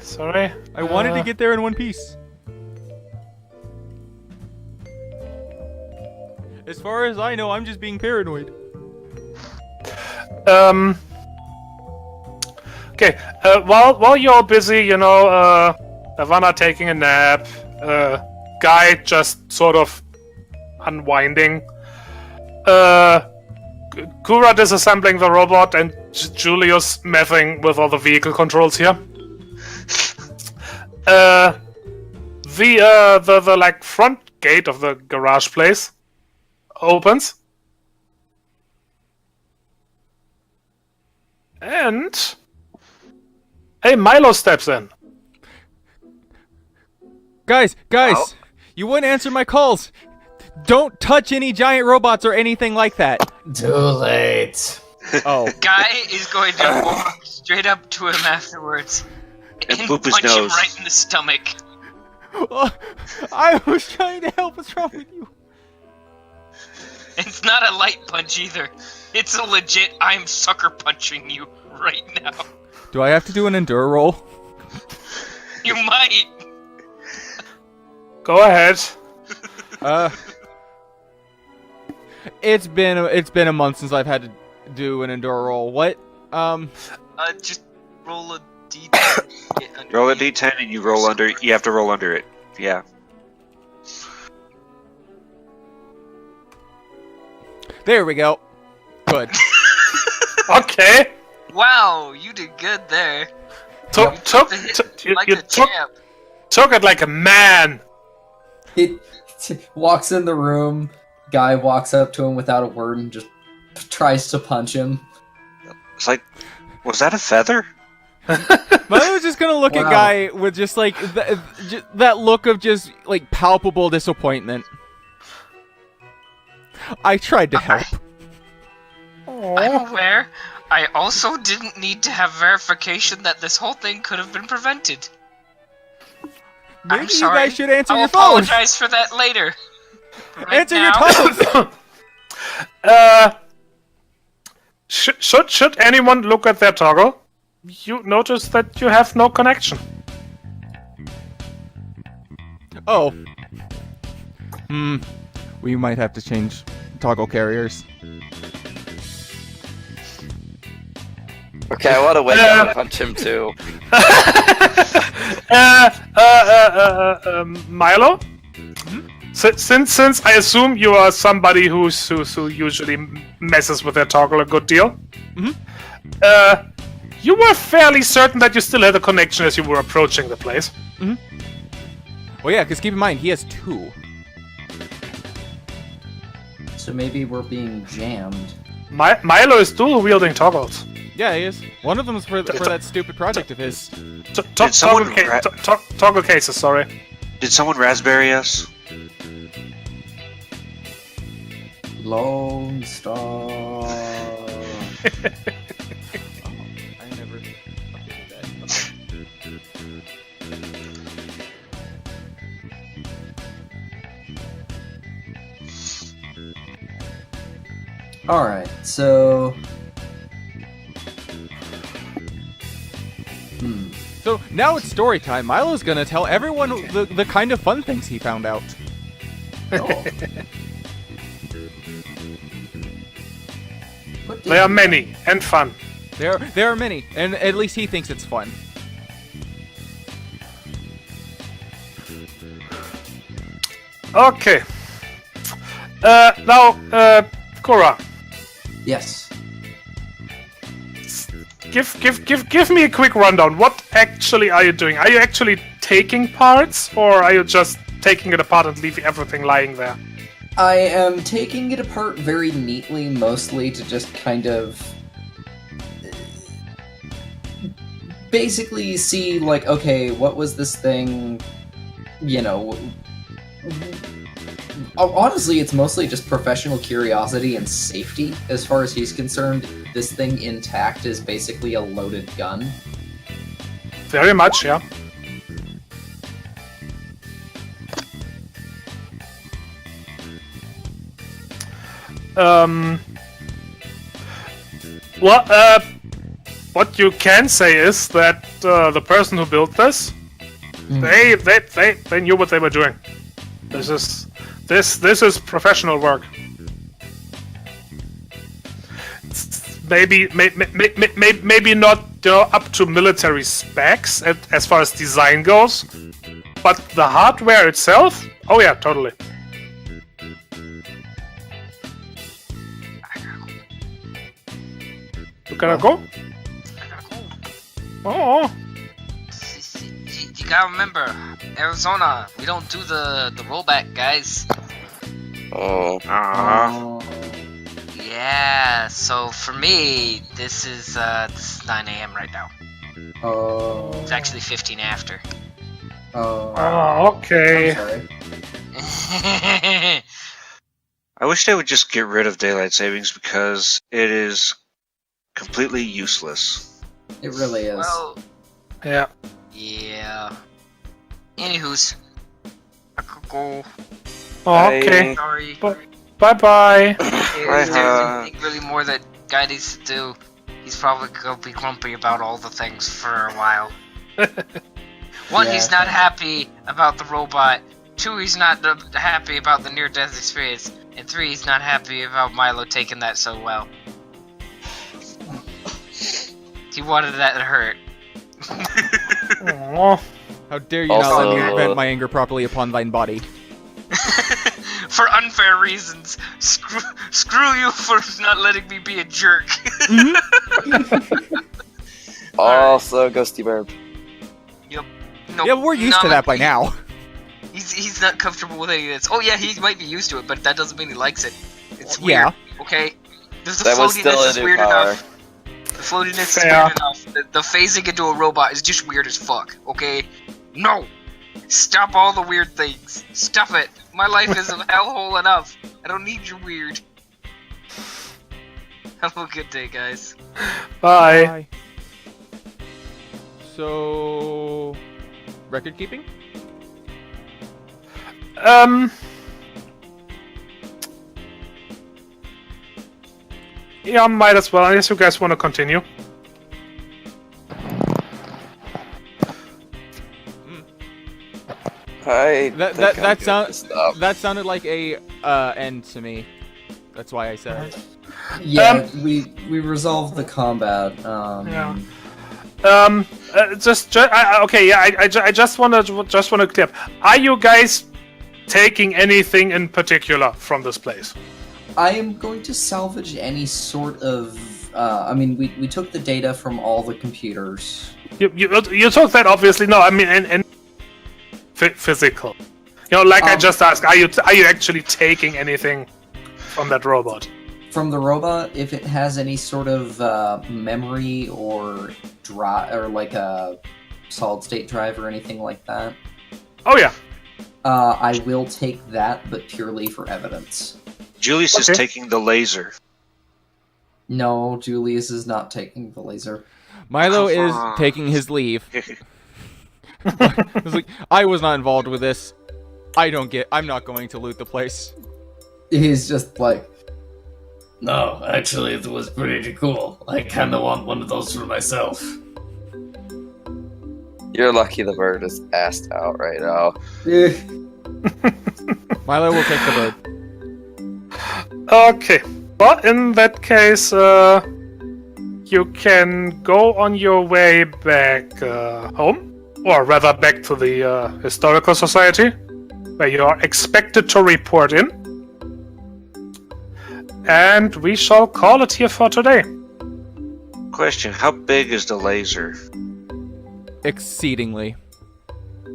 Sorry. I wanted to get there in one piece. As far as I know, I'm just being paranoid. Okay. While you're all busy, Havana taking a nap, Guy just sort of unwinding, Kura disassembling the robot, and Julius messing with all the vehicle controls here. The like front gate of the garage place opens, and Milo steps in. Guys, you wouldn't answer my calls. Don't touch any giant robots or anything like that. Too late. Oh. Guy is going to walk straight up to him afterwards and boop his punch him nose. right in the stomach. I was trying to help. What's wrong with you? It's not a light punch either. It's a legit I'm sucker punching you right now. Do I have to do an endure roll? You might. Go ahead. It's been a month since I've had to do an endure roll. What? Just roll a d10. Roll a d10 and you roll under. You have to roll under it. Yeah. There we go. Good. Okay. Wow, you did good there. You took it like a man. He walks in the room. Guy walks up to him without a word and just tries to punch him. It's like, was that a feather? I was just gonna look at Wow. Guy with just like that look of just like palpable disappointment. I tried to help. I'm aware. I also didn't need to have verification that this whole thing could have been prevented. Maybe I'm sorry. you guys should answer I'll your phone. apologize for that later. Right Answer your now- toggle. Should anyone look at their toggle? You notice that you have no connection. Oh. We might have to change toggle carriers. Okay, I want to wake up and punch him too. Milo? Since I assume you are somebody who usually messes with their toggle a good deal, you were fairly certain that you still had a connection as you were approaching the place. Well, yeah, because keep in mind, he has 2. So maybe we're being jammed. Milo is dual wielding toggles. Yeah, he is. One of them is for that stupid project of his. Toggle cases, sorry. Did someone raspberry us? Lone Star. I never updated that. Alright, so... So now it's story time. Milo's gonna tell everyone the kind of fun things he found out. Oh. There are many, and fun. There are many, and at least he thinks it's fun. Okay. Now, Cora. Yes. Give me a quick rundown. What actually are you doing? Are you actually taking parts, or are you just taking it apart and leaving everything lying there? I am taking it apart very neatly, mostly to just kind of... basically see, like, okay, what was this thing, you know... Honestly, it's mostly just professional curiosity and safety, as far as he's concerned. This thing intact is basically a loaded gun. Very much, yeah. Well, what you can say is that the person who built this, they knew what they were doing. This is professional work. Maybe not up to military specs as far as design goes, but the hardware itself, oh yeah, totally. You gonna go? Oh. You gotta remember, Arizona, we don't do the rollback, guys. Oh. Yeah, so for me, this is 9 a.m. right now. Oh. It's actually 15 after. Oh. Okay. I'm sorry. I wish they would just get rid of daylight savings because it is completely useless. It really is. Well, Yeah. yeah. Anywho's, I could go. Okay. Sorry. Bye-bye. If there's anything really more that Guy needs to do, he's probably gonna be grumpy about all the things for a while. One, Yeah, he's not happy about the robot. 2, he's not happy about the near-death experience. And 3, he's not happy about Milo taking that so well. He wanted that to hurt. Aw. How dare you not let me vent my anger properly upon thine body? For unfair reasons. Screw you for not letting me be a jerk. Also, Ghosty Burp. Yep. Nope. Yeah, we're used to that by now. He's not comfortable with any of this. Oh yeah, he might be used to it, but that doesn't mean he likes it. It's weird. Yeah. Okay. The That was still floatiness a is new weird power. enough. The floatiness is Fair. weird enough. The phasing into a robot is just weird as fuck. Okay. No. Stop all the weird things. Stop it. My life is a hellhole enough. I don't need your weird. Have a good day, guys. Bye. So, record keeping? Yeah, might as well, unless you guys want to continue. That sounded like a end to me. That's why I said it. Yeah, we resolved the combat. Yeah. I just want to clear up. Are you guys taking anything in particular from this place? I am going to salvage any sort of. I mean, we took the data from all the computers. You took that, obviously. No, I mean, in physical. I just asked, are you actually taking anything from that robot? From the robot, if it has any sort of memory or like a solid state drive or anything like that. Oh yeah. I will take that, but purely for evidence. Julius is taking the laser. No, Julius is not taking the laser. Milo is taking his leave. It's like, I was not involved with this. I'm not going to loot the place. He's just like, no, actually, it was pretty cool. I kinda want one of those for myself. You're lucky the bird is assed out right now. Milo will take the bird. Okay. Well, in that case, you can go on your way back home, or rather back to the Historical Society, where you are expected to report in. And we shall call it here for today. Question, how big is the laser? Exceedingly.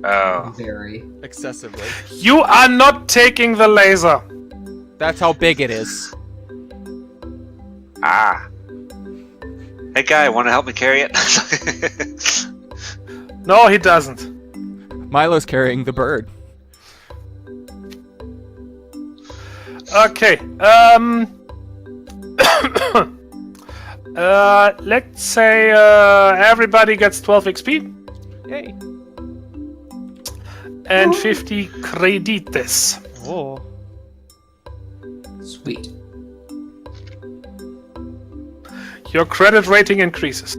Oh. very. Excessively. You are not taking the laser. That's how big it is. Ah. Hey guy, wanna help me carry it? No, he doesn't. Milo's carrying the bird. Okay. Let's say everybody gets 12 XP. Yay. And 50 credites. Oh. Sweet. Your credit rating increases.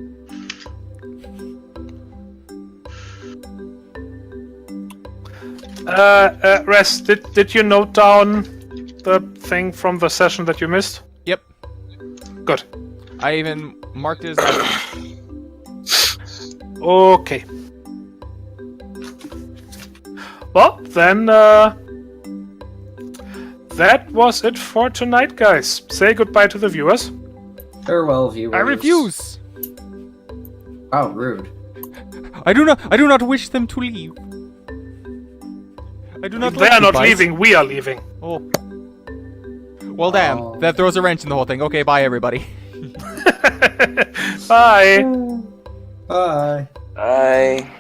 Res, did you note down the thing from the session that you missed? Yep. Good. I even marked it as Okay. Well, then, that was it for tonight, guys. Say goodbye to the viewers. Farewell, viewers. I refuse. Oh, rude. I do not wish them to leave. I do not. They are not leaving. We are leaving. Oh. Well, damn. Oh. That throws a wrench in the whole thing. Okay, bye, everybody. Bye. Bye. Bye.